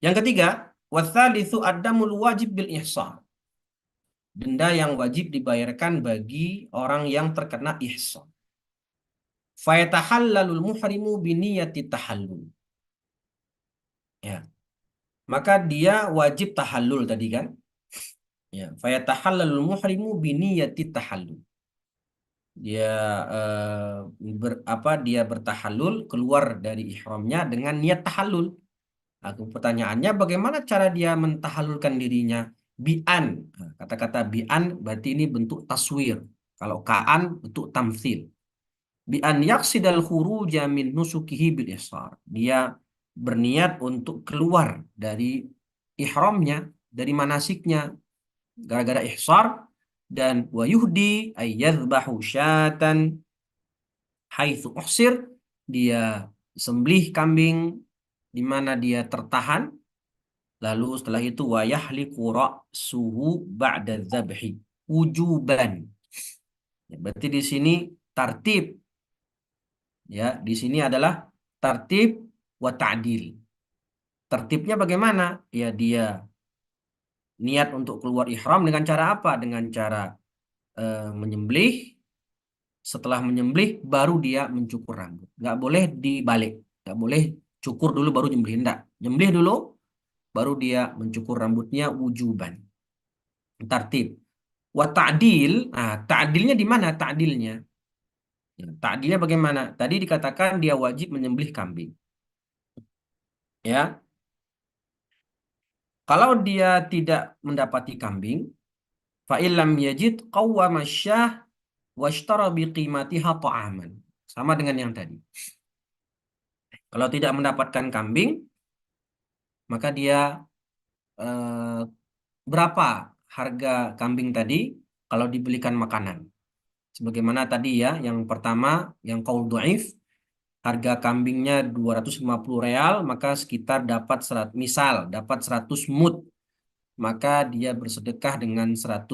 Yang ketiga, watsalitsu ad-damul wajib bil ihsan. Denda yang wajib dibayarkan bagi orang yang terkena ihsan. Fayatahallalul muhrimu biniyati tahallul. Ya. Maka dia wajib tahallul tadi kan? Ya, fayatahallalul muhrimu biniyati tahallul. Dia dia bertahallul keluar dari ihramnya dengan niat tahallul. Pertanyaannya bagaimana cara dia mentahallulkan dirinya? Bi'an. Nah, kata-kata bi'an berarti ini bentuk taswir. Kalau ka'an bentuk tamthil. Bi'an yaksidal khuruja min nusukihi bil ihsar. Dia berniat untuk keluar dari ihramnya, dari manasiknya gara-gara ihsar, dan wa yuhdi ay yadhbahu syatan haitsu uhsir, dia sembelih kambing di mana dia tertahan. Lalu setelah itu wa yahliqu ra'suhu ba'da dzabhi wujuban. Ya, berarti di sini tartib. Ya, di sini adalah tartib wa ta'dil. Tertibnya bagaimana? Ya, dia niat untuk keluar ihram dengan cara apa? Dengan cara menyembelih, Setelah menyembelih baru dia mencukur rambut. Nggak boleh dibalik. Nggak boleh cukur dulu baru nyembelih. Nggak. Nyembelih dulu baru dia mencukur rambutnya wujuban. Tartib. Wa ta'dil. Nah, ta'dilnya di mana ta'dilnya? Ya, ta'dilnya bagaimana? Tadi dikatakan dia wajib menyembelih kambing. Ya, kalau dia tidak mendapati kambing, fa illam yajid qawwama syah washtara biqimatiha ta'aman. Sama dengan yang tadi. Kalau tidak mendapatkan kambing, maka dia eh, berapa harga kambing tadi kalau dibelikan makanan. Sebagaimana tadi ya, yang pertama yang qaul dhaif, harga kambingnya 250 real, maka sekitar dapat misal dapat 100 mud, maka dia bersedekah dengan 100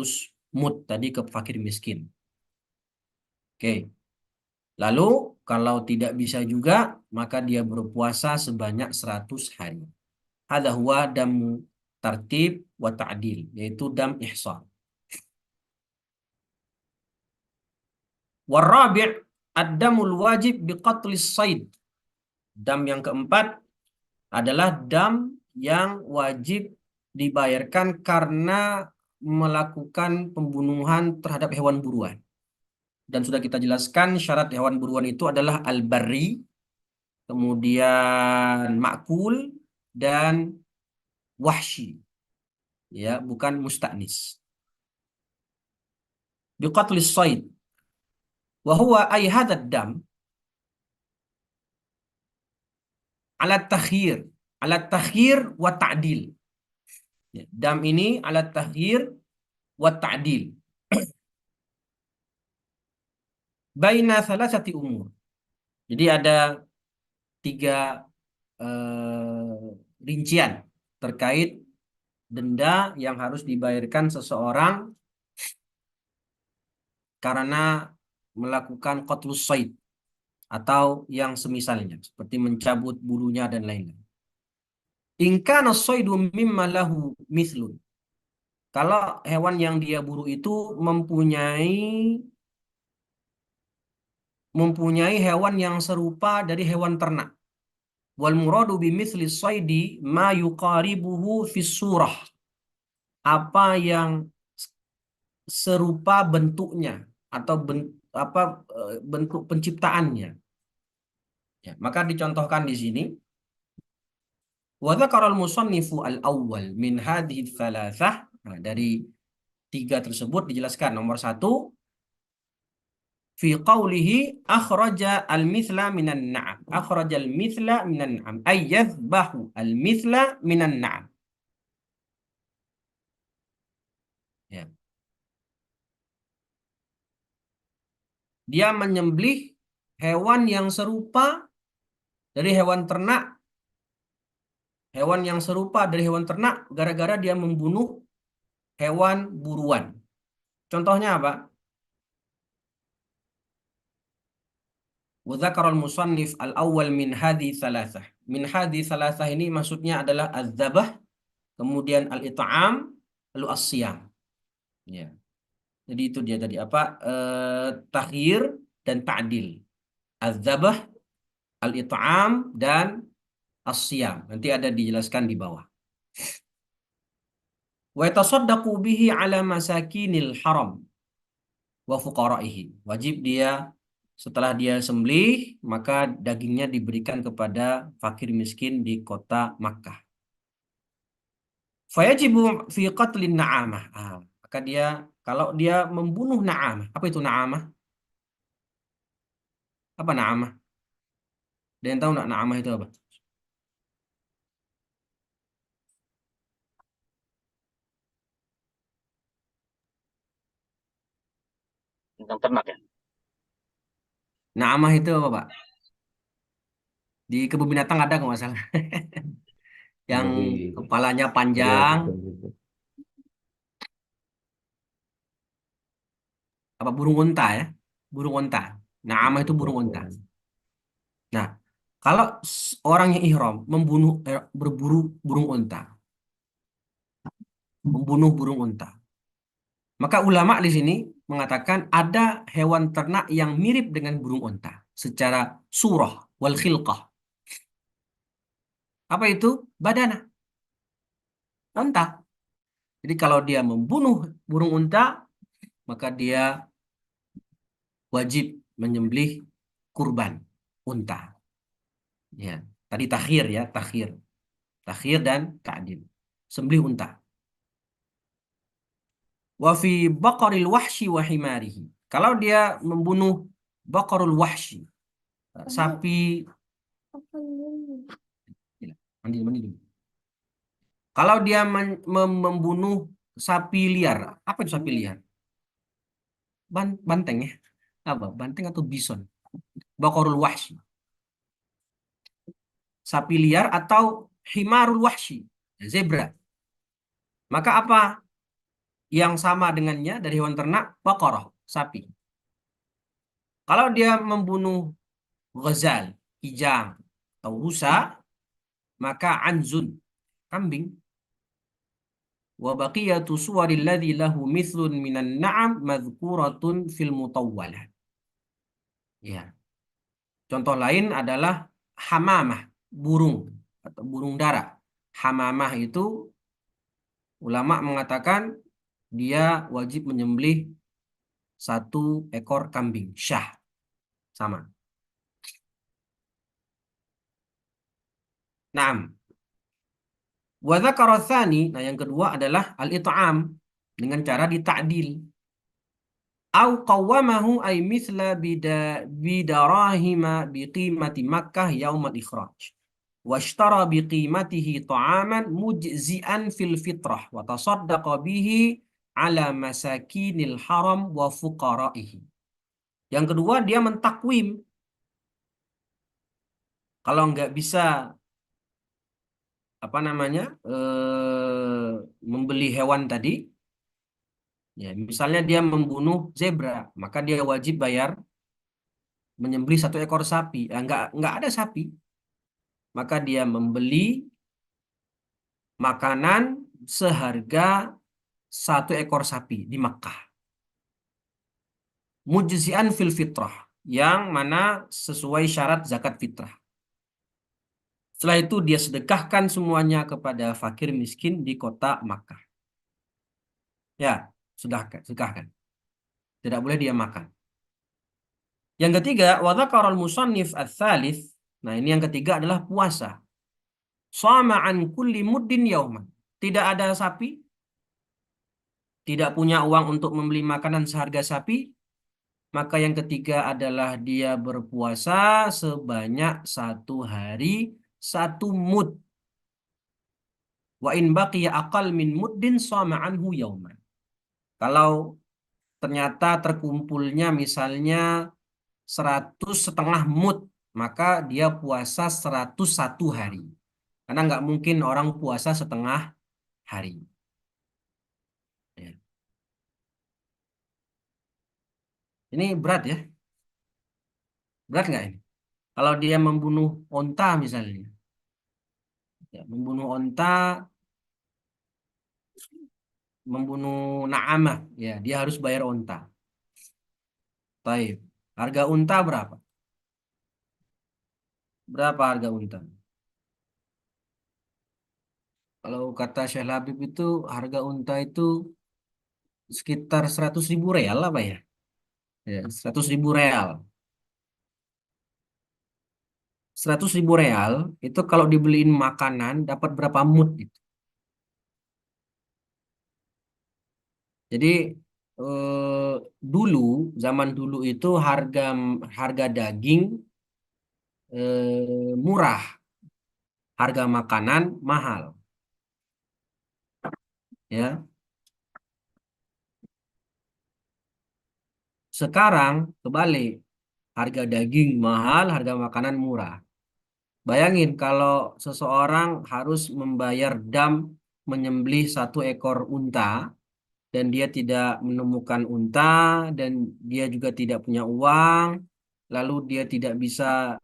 mud tadi ke fakir miskin. Oke. Lalu kalau tidak bisa juga, maka dia berpuasa sebanyak 100 hari. Hadza huwa damu tartib wa ta'dil, yaitu dam ihsan. Warabi' ad-damul wajib biqatlis sayd. Dam yang keempat adalah dam yang wajib dibayarkan karena melakukan pembunuhan terhadap hewan buruan. Dan sudah kita jelaskan syarat hewan buruan itu adalah al-barri, kemudian makul, dan wahsyi. Ya, bukan musta'nis. Biqatlis sayd. Wa huwa ay hadzal dam ala takhir wa ta'dil. Ya, dam ini ala takhir wa ta'dil. Baina salasati umur. Jadi ada tiga rincian terkait denda yang harus dibayarkan seseorang karena melakukan qatlus sayd atau yang semisalnya seperti mencabut bulunya dan lain-lain. In kana as-saydu mimma lahu mithlun. Kalau hewan yang dia buru itu mempunyai hewan yang serupa dari hewan ternak. Wal muradu bimithli saydi ma yuqaribuhu fis surah. Apa yang serupa bentuknya atau bentuk penciptaannya. Ya, maka dicontohkan di sini. Wa dzakara al-musannifu al-awwal min hadhihi tsalatsah. Nah, dari tiga tersebut dijelaskan nomor satu fi qawlihi akhraja al-mithla minan na'am. Akhraja al-mithla minan na'am. Ay yadhbahu al-mithla minan na'am. Ya. Dia menyembelih hewan yang serupa dari hewan ternak. Hewan yang serupa dari hewan ternak gara-gara dia membunuh hewan buruan. Contohnya apa? Wa dzakara al-musannif al-awwal min hadhi thalathah. Min hadhi thalathah ini maksudnya adalah az-zabah, kemudian al-it'am, lalu as-siyam. Ya. Jadi itu dia tadi apa? Takhir dan ta'dil. Az-zabah, al-it'am, dan as-siyam. Nanti ada dijelaskan di bawah. Wa yatasaddaqu bihi ala masakinil haram wa fuqaraihi. Wajib dia setelah dia sembelih, maka dagingnya diberikan kepada fakir miskin di kota Makkah. Fayajibu fi qatlin na'amah. Maka dia kalau dia membunuh na'amah. Apa itu na'amah? Apa na'amah? Ada yang tahu nggak na'amah itu apa? Tentang ternak ya. Na'amah itu apa, Pak? Di kebun binatang ada nggak masalah? Yang Jadi kepalanya ya panjang, betul gitu. apa burung unta ya? Burung unta. Na'amah itu burung unta. Nah, kalau orang yang ihram berburu burung unta, membunuh burung unta, maka ulama di sini mengatakan ada hewan ternak yang mirip dengan burung unta secara surah wal khilqah. Apa itu? Badana, unta. Jadi kalau dia membunuh burung unta, maka dia wajib menyembelih kurban unta. Ya, tadi takhir ya, takhir. Takhir dan ta'dil. Sembelih unta. Wa fi baqaril wahsyi wa himarihi. Kalau dia membunuh baqarul wahsyi, sapi. Mandi, mandi dulu. Kalau dia membunuh sapi liar, apa itu sapi liar? Banteng ya? Apa? Banteng atau bison? Baqarul wahsyi. Sapi liar atau himarul wahsyi, zebra. Maka apa yang sama dengannya dari hewan ternak? Baqarah, sapi. Kalau dia membunuh ghazal, kijang, atau rusa, maka anzun, kambing. Wa baqiyatu suwaril ladzi lahu mithlun minan na'am madhkuratun fil mutawwalah. Ya. Contoh lain adalah hamamah, burung atau burung dara. Hamamah itu ulama mengatakan dia wajib menyembelih satu ekor kambing, syah, sama. Naam. Wa dzakara tsani, nah yang kedua adalah al-it'am dengan cara dita'dil. Au qawwamahu ay mithla bidarahima biqimati Makkah yaumal ikhraj. Washtara biqimatihi ta'aman mujzi'an fil fitrah wa tasaddaqa bihi ala masakinil haram wa fuqaraihi. Yang kedua dia mentakwim. Kalau nggak bisa apa namanya membeli hewan tadi, ya misalnya dia membunuh zebra, maka dia wajib bayar menyembelih satu ekor sapi. Nggak ada sapi, maka dia membeli makanan seharga satu ekor sapi di Makkah. Mujzi'an fil fitrah, yang mana sesuai syarat zakat fitrah. Setelah itu dia sedekahkan semuanya kepada fakir miskin di kota Makkah. Ya, sudah sedekahkan. Tidak boleh dia makan. Yang ketiga, wa dzakarul musannif ats-tsalits. Nah, ini yang ketiga adalah puasa. Shama an kulli muddin yauman. Tidak ada sapi, tidak punya uang untuk membeli makanan seharga sapi, maka yang ketiga adalah dia berpuasa sebanyak satu hari, satu mud. Wa in baqiya aqal min muddin shama anhu yauman. Kalau ternyata terkumpulnya misalnya 100 setengah mud, maka dia puasa 101 hari. Karena nggak mungkin orang puasa setengah hari. Ya. Ini berat ya? Berat nggak ini? Kalau dia membunuh onta misalnya. Ya, membunuh onta, membunuh na'amah. Ya, dia harus bayar onta. Taib. Harga unta berapa? Berapa harga unta? Kalau kata Syekh Labib itu harga unta itu sekitar 100.000 real apa ya? Ya, 100.000 real. 100.000 real itu kalau dibeliin makanan dapat berapa mut gitu. Jadi eh, dulu zaman dulu itu harga harga daging murah, harga makanan mahal, ya. Sekarang kebalik, harga daging mahal, harga makanan murah. Bayangin kalau seseorang harus membayar dam menyembelih satu ekor unta dan dia tidak menemukan unta dan dia juga tidak punya uang, lalu dia tidak bisa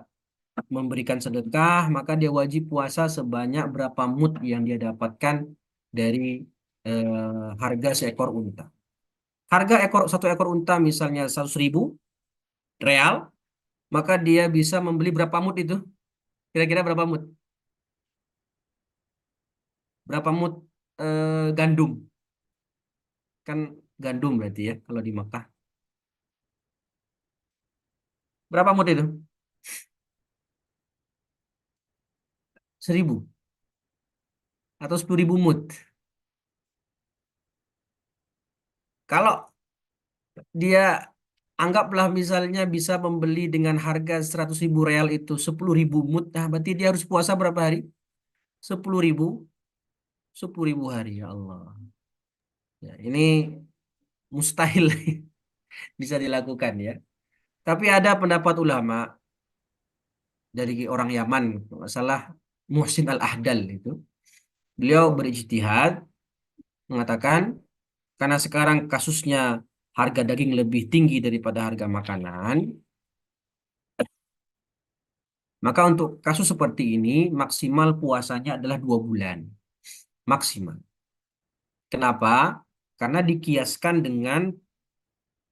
memberikan sedekah, maka dia wajib puasa sebanyak berapa mud yang dia dapatkan dari harga seekor unta. Harga satu ekor unta misalnya 100.000 real, maka dia bisa membeli berapa mut itu? Kira-kira berapa mut? Berapa mut gandum? Kan gandum berarti ya kalau di Makkah. Berapa mut itu? 1.000 atau 10.000 mut. Kalau dia anggaplah misalnya bisa membeli dengan harga 100.000 real itu 10.000 mut, nah berarti dia harus puasa berapa hari? 10.000, 10.000 hari ya Allah. Ya, ini mustahil bisa dilakukan ya. Tapi ada pendapat ulama dari orang Yaman, kalau nggak salah Muhsin Al-Ahdal itu. Beliau berijtihad mengatakan karena sekarang kasusnya harga daging lebih tinggi daripada harga makanan, maka untuk kasus seperti ini maksimal puasanya adalah 2 bulan. Maksimal. Kenapa? Karena dikiaskan dengan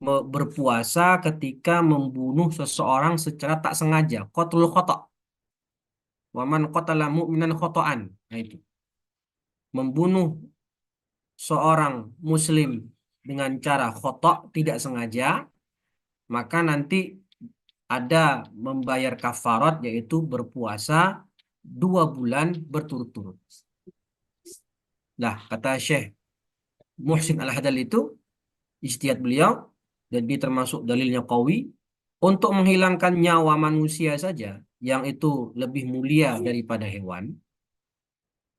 berpuasa ketika membunuh seseorang secara tak sengaja. Qatlul khata'. Waman qatala mu'minan khata'an. Nah itu. Membunuh seorang muslim dengan cara khotok tidak sengaja, maka nanti ada membayar kafarat yaitu berpuasa 2 bulan berturut-turut. Nah, kata Syekh Muhsin Al-Hadal itu, ijtihad beliau, jadi termasuk dalilnya qawi, untuk menghilangkan nyawa manusia saja, yang itu lebih mulia daripada hewan,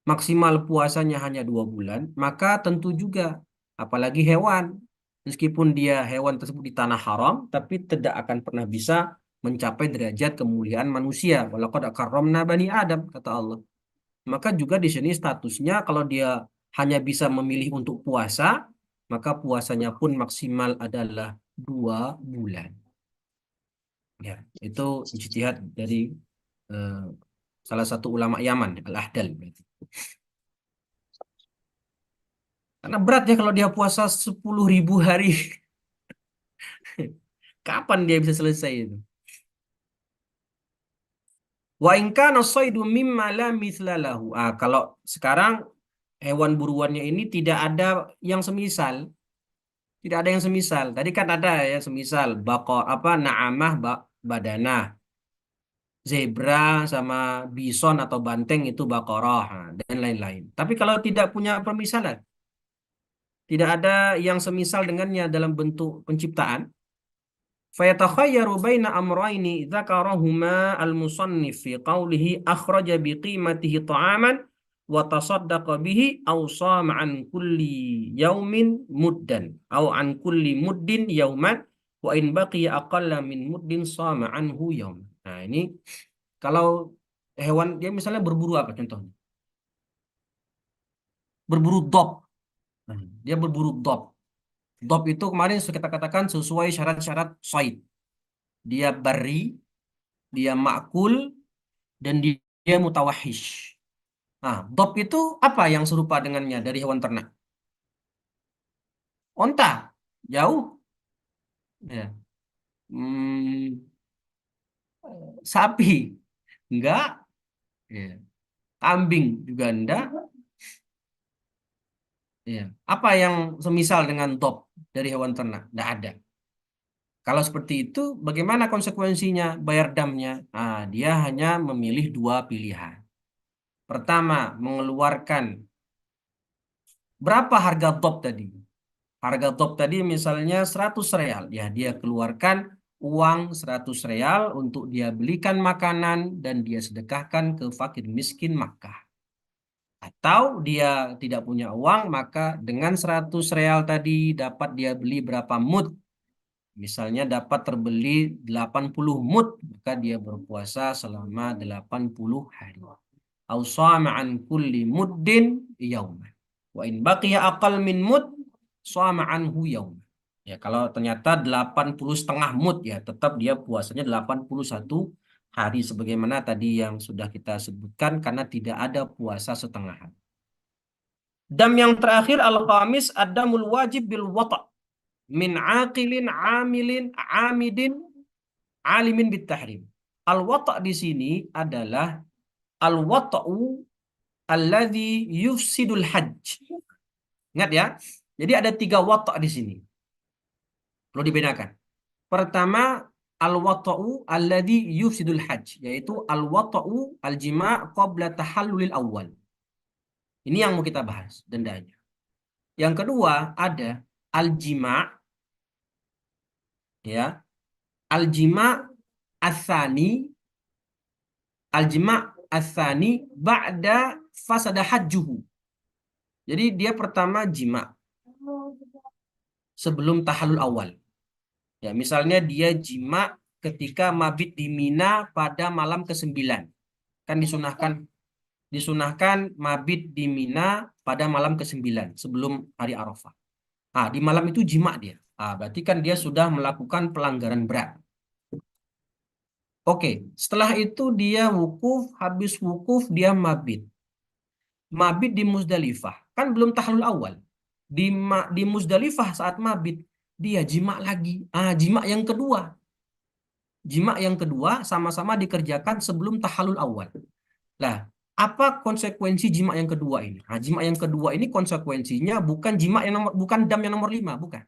maksimal puasanya hanya 2 bulan, maka tentu juga, apalagi hewan, meskipun dia hewan tersebut di tanah haram, tapi tidak akan pernah bisa mencapai derajat kemuliaan manusia. Walaqad karramna bani Adam, kata Allah. Maka juga di sini statusnya kalau dia hanya bisa memilih untuk puasa, maka puasanya pun maksimal adalah 2 bulan. Ya, itu ijtihad dari eh, salah satu ulama Yaman, Al-Ahdal. Karena berat ya kalau dia puasa 10.000 hari. Kapan dia bisa selesai itu? Wa in kana shaydu mimma la mithla lahu. Kalau sekarang hewan buruannya ini tidak ada yang semisal. Tidak ada yang semisal. Tadi kan ada ya semisal bakor apa na'amah badanah. Zebra sama bison atau banteng itu bakoroh dan lain-lain. Tapi kalau tidak punya permisalan, tidak ada yang semisal dengannya dalam bentuk penciptaan, فيتخير بين أمرين ذكرهما المصنف في قوله أخرج بقيمته طعاما وتصدق به أو صام عن كل يوم مدا أو عن كل مد يوما وإن بقي أقل من مد صام عنه يوم. Nah ini kalau hewan dia misalnya berburu apa contohnya? Berburu dop. Nah, dia berburu dop. Dop itu kemarin sudah kita katakan sesuai syarat-syarat said. Dia bari, dia makul, dan dia mutawahish. Nah, dop itu apa yang serupa dengannya dari hewan ternak? Onta, jauh. Ya. Hmm, sapi, enggak. Ya. Kambing juga enggak. Ya. Apa yang semisal dengan dop dari hewan ternak? Enggak ada. Kalau seperti itu, bagaimana konsekuensinya bayar damnya? Dia hanya memilih 2 pilihan. Pertama, mengeluarkan berapa harga dop tadi? Harga top tadi misalnya 100 real. Ya, dia keluarkan uang 100 real untuk dia belikan makanan dan dia sedekahkan ke fakir miskin Makkah. Atau dia tidak punya uang, maka dengan 100 real tadi dapat dia beli berapa mud. Misalnya dapat terbeli 80 mud, maka dia berpuasa selama 80 hari. Au shama an kulli muddin yauman. Wa in baqiya aqal min mud, shama anhu yauman. Ya, kalau ternyata 80,5 mud ya, tetap dia puasanya 81 hari sebagaimana tadi yang sudah kita sebutkan karena tidak ada puasa setengah hari. Dam yang terakhir al-khamis ad-damul wajib bil wata'. min aqilin amilin amidin alimin bitahrim. Al-wata' di sini adalah al-wata'u alladhi yufsidul hajj. Ingat ya. Jadi ada 3 wata' di sini. Perlu dibedakan. Pertama, al-wata'u alladhi yufsidul hajj, yaitu al-wata'u al-jima' qabla tahallulil awal. Ini yang mau kita bahas dendanya. Yang kedua ada al-jima', ya. Al-jima' asani, al-jima' asani ba'da fasada hajjuhu. Jadi dia pertama jima' sebelum tahallul awal. Ya, misalnya dia jima ketika mabit di Mina pada malam ke-9. Kan disunahkan mabit di Mina pada malam ke-9 sebelum hari Arafah. Ah, di malam itu jima dia. Ah, berarti kan dia sudah melakukan pelanggaran berat. Oke, setelah itu dia wukuf, habis wukuf dia mabit. Mabit di Muzdalifah. Kan belum tahlul awal. Di Muzdalifah saat mabit, dia jima lagi. Ah, jima yang kedua. Jima yang kedua sama-sama dikerjakan sebelum tahallul awal. Nah, apa konsekuensi jima yang kedua ini? Nah, jima yang kedua ini konsekuensinya bukan jima yang nomor, bukan dam yang nomor 5, bukan.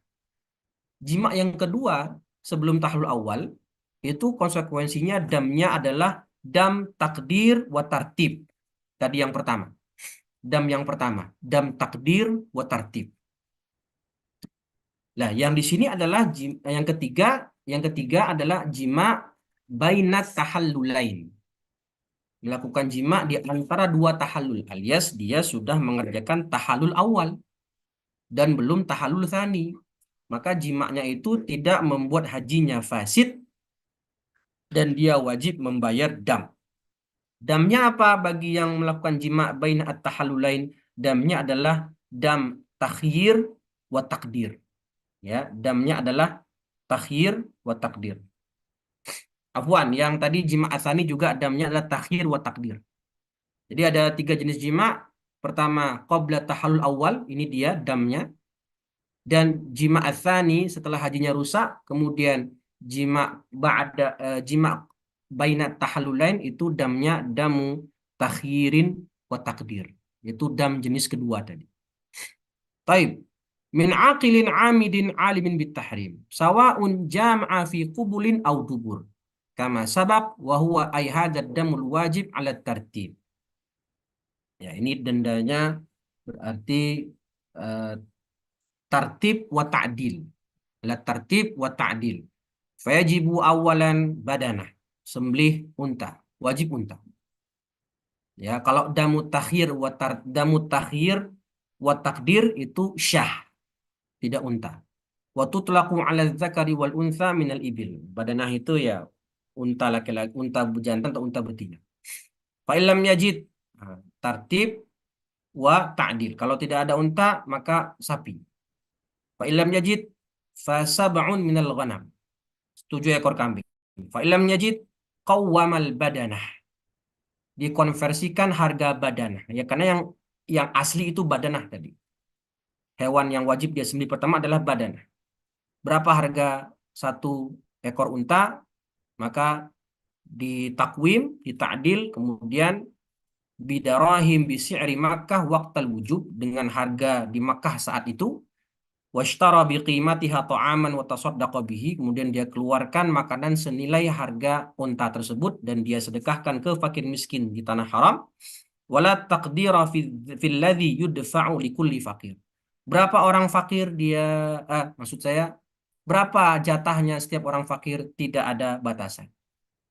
Jima yang kedua sebelum tahlul awal itu konsekuensinya damnya adalah dam takdir wa tartib. Tadi yang pertama. Dam yang pertama, dam takdir wa tartib. Nah, yang di sini adalah yang ketiga adalah jima bainat tahallulain. Melakukan jima di antara 2 tahallul, alias dia sudah mengerjakan tahallul awal dan belum tahallul tsani. Maka jimaknya itu tidak membuat hajinya fasid dan dia wajib membayar dam. Damnya apa bagi yang melakukan jima baina at-tahallulain? Damnya adalah dam takhir wa takdir. Ya, damnya adalah takhir wa takdir. Afwan, yang tadi jima asani juga damnya adalah takhir wa takdir. Jadi ada 3 jenis jima. Pertama, qabla tahallul awal, ini dia damnya. Dan jima asani setelah hajinya rusak, kemudian jima jima baina tahallulain itu damnya damu takhirin wa takdir. Itu dam jenis kedua tadi. Taib. Min aqilin amidin alimin bitahrim. Sawa'un jama'a fi qubulin au dubur. Kama sabab wa huwa ay hadzal damul wajib ala tartib. Ya, ini dendanya berarti eh, tartib wa ta'dil. La tartib wa ta'dil. Fayajibu awalan badanah. Sembelih unta. Wajib unta. Ya, kalau damu takhir wa takdir itu syah, tidak unta. Wa tutlaqu 'ala dzakari wal untha minal ibil. Badanah itu ya unta laki-laki, unta jantan atau unta betina. Fa illam yajid, tartib wa ta'dil. Kalau tidak ada unta maka sapi. Fa illam yajid fa sab'un minal ghanam. 7 ekor kambing. Fa illam yajid qawwamal badanah. Dikonversikan harga badanah. Ya karena yang asli itu badanah tadi. Hewan yang wajib dia sembelih pertama adalah badanah. Berapa harga 1 ekor unta? Maka ditakwim, ditadil, kemudian bidarahim bisi'ri Makkah waqtal wujub, dengan harga di Makkah saat itu, washtara biqimatiha ta'aman wa tasaddaqa bihi, kemudian dia keluarkan makanan senilai harga unta tersebut dan dia sedekahkan ke fakir miskin di tanah haram. Wala taqdira fil ladzi yudfa'u likulli fakir. Berapa orang fakir dia maksud saya berapa jatahnya setiap orang fakir, tidak ada batasan.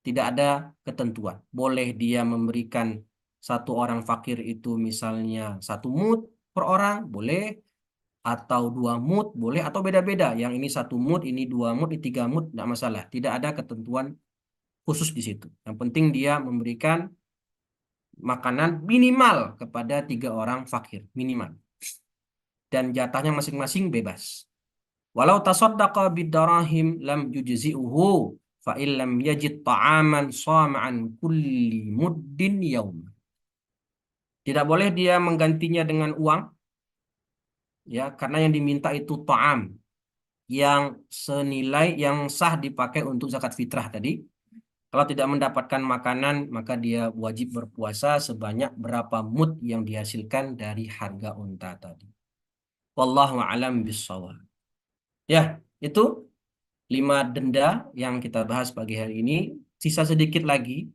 Tidak ada ketentuan. Boleh dia memberikan 1 orang fakir itu misalnya 1 mud per orang, boleh. Atau 2 mud, boleh. Atau beda-beda. Yang ini 1 mud, ini 2 mud, ini 3 mud, tidak masalah. Tidak ada ketentuan khusus di situ. Yang penting dia memberikan makanan minimal kepada 3 orang fakir. Minimal. Dan jatahnya masing-masing bebas. Walau tasaddaqa bidarahim lam yujzi'uhu fa illam yajid ta'aman sama'an kulli muddin yaum. Tidak boleh dia menggantinya dengan uang, ya, karena yang diminta itu ta'am. yang senilai yang sah dipakai untuk zakat fitrah tadi. Kalau tidak mendapatkan makanan, maka dia wajib berpuasa sebanyak berapa mud yang dihasilkan dari harga unta tadi. Wallahu a'lam bishawab. Ya, itu 5 denda yang kita bahas pagi hari ini. Sisa sedikit lagi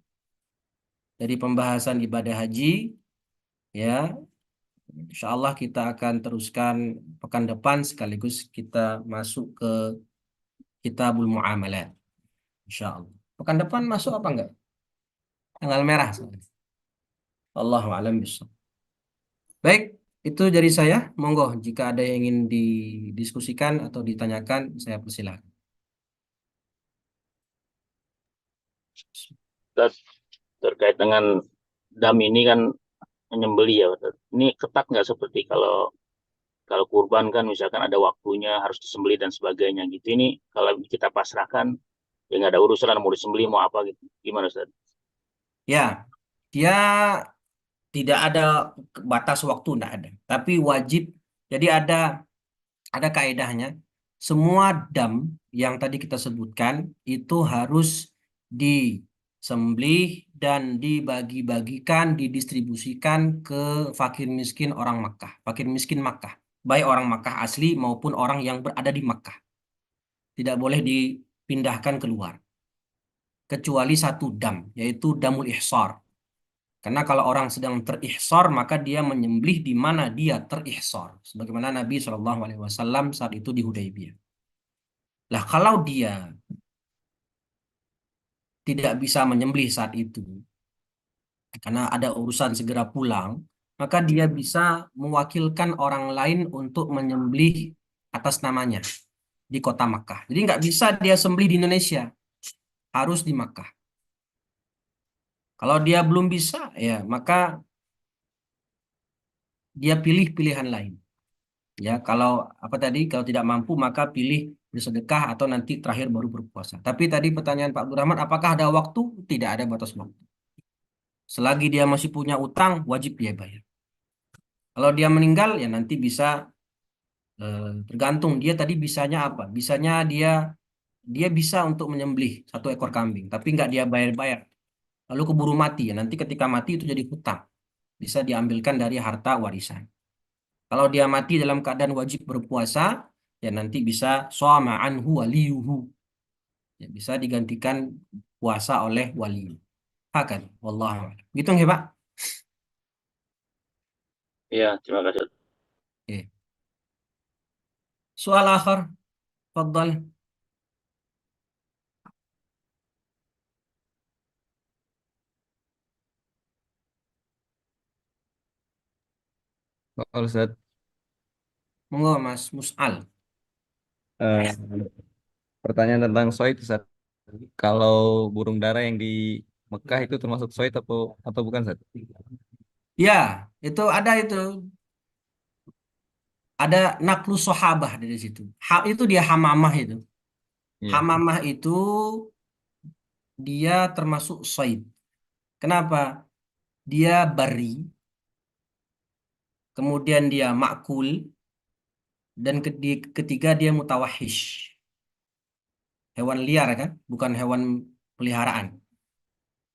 dari pembahasan ibadah haji. Ya, insya Allah kita akan teruskan pekan depan sekaligus kita masuk ke Kitabul Muamalat. Insya Allah. Pekan depan masuk apa enggak? Tanggal merah soalnya. Allahu a'lam bishawab. Baik, itu dari saya. Monggo, jika ada yang ingin didiskusikan atau ditanyakan, saya persilahkan. Ustaz, terkait dengan dam ini kan menyembeli ya, Ustaz. Ini ketat nggak seperti kalau kalau kurban kan misalkan ada waktunya harus disembeli dan sebagainya gitu. Ini kalau kita pasrahkan ya nggak ada urusan mau disembeli mau apa gitu. Gimana Ustaz? Ya, dia tidak ada batas waktu, tidak ada. Tapi wajib, jadi ada kaedahnya. Semua dam yang tadi kita sebutkan itu harus disembelih dan dibagi-bagikan, didistribusikan ke fakir miskin orang Makkah, fakir miskin Makkah, baik orang Makkah asli maupun orang yang berada di Makkah. Tidak boleh dipindahkan keluar, kecuali satu dam, yaitu damul ihsar. Karena kalau orang sedang terihsar, maka dia menyembelih di mana dia terihsar. Sebagaimana Nabi SAW saat itu di Hudaybiyah. Lah kalau dia tidak bisa menyembelih saat itu, karena ada urusan segera pulang, maka dia bisa mewakilkan orang lain untuk menyembelih atas namanya di kota Makkah. Jadi nggak bisa dia sembelih di Indonesia, harus di Makkah. Kalau dia belum bisa, ya maka dia pilih pilihan lain. Ya, kalau apa tadi, kalau tidak mampu maka pilih bersedekah atau nanti terakhir baru berpuasa. Tapi tadi pertanyaan Pak Abdurrahman, apakah ada waktu? Tidak ada batas waktu. Selagi dia masih punya utang, wajib dia bayar. Kalau dia meninggal, ya nanti bisa tergantung dia tadi bisanya apa. Bisanya dia bisa untuk menyembelih 1 ekor kambing, tapi nggak dia bayar-bayar. Lalu keburu mati, ya nanti ketika mati itu jadi hutang. Bisa diambilkan dari harta warisan. Kalau dia mati dalam keadaan wajib berpuasa, ya nanti bisa shoma anhu waliyuhu. Ya, bisa digantikan puasa oleh wali. Akan, wallahu a'lam. Gitu nggih, Pak? Iya, terima kasih. Oke. Soal akhir, fadal. Kalau Ustaz, Monggo Mas Mus'al. eh, pertanyaan tentang soid Ustaz. Kalau burung dara yang di Mekah itu termasuk soid atau bukan Ustaz? Ya, itu ada itu. Ada naklus sahabah dari situ. Itu dia hamamah itu. Iya. Hamamah itu dia termasuk soid. Kenapa? Dia bari, kemudian dia makul, dan ketiga dia mutawahish. Hewan liar kan, bukan hewan peliharaan.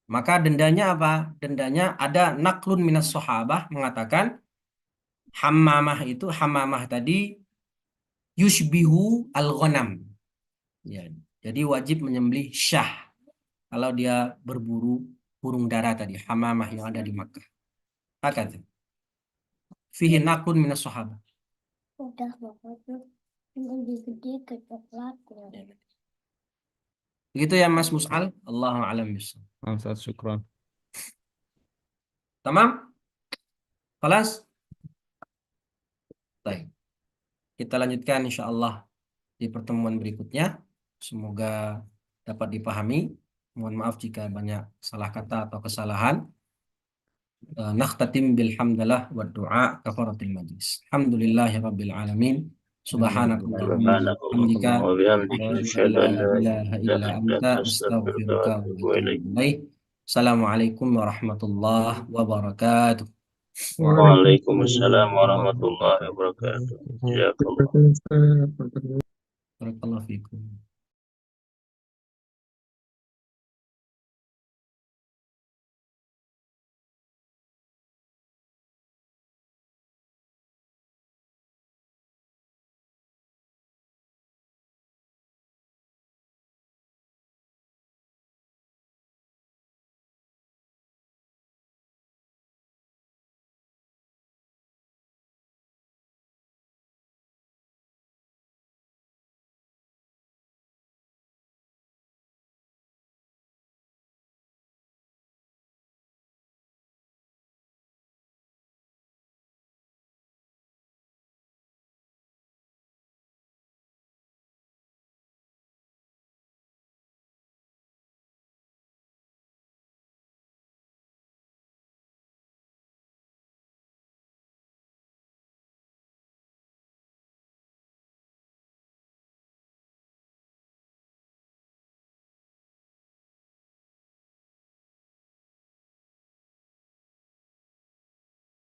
Maka dendanya apa? Dendanya ada naklun minas sahabah mengatakan hammamah tadi yushbihu al-ghanam. Ya, jadi wajib menyembelih syah kalau dia berburu burung dara tadi, hammamah yang ada di Makkah. Hakata. Fihi naklun minas sahabah. Udah bapak tuh lebih gede ke coklatnya. Begitu ya Mas Mus'al. Allahu a'lam bishawab. Ustaz, syukron. Tamam? Kelas? Baik. Kita lanjutkan insya Allah di pertemuan berikutnya. Semoga dapat dipahami. Mohon maaf jika banyak salah kata atau kesalahan. Nakhtatim bilhamdalillah wa du'a kafaratil majlis. Alhamdulillahi rabbil alamin. Subhanakallahumma wa bihamdika Subhanakallahumma wa bihamdika asyhadu an asyhadu la an la ilaha illa ilaha illa anta anta astaghfiruka wa astaghfiruka wa atubu atubu ilaik. ilaik. Assalamualaikum warahmatullahi wabarakatuh. Waalaikumsalam warahmatullahi wabarakatuh. Jazakallah. Waalaikumsalam. Barakallahu fikum.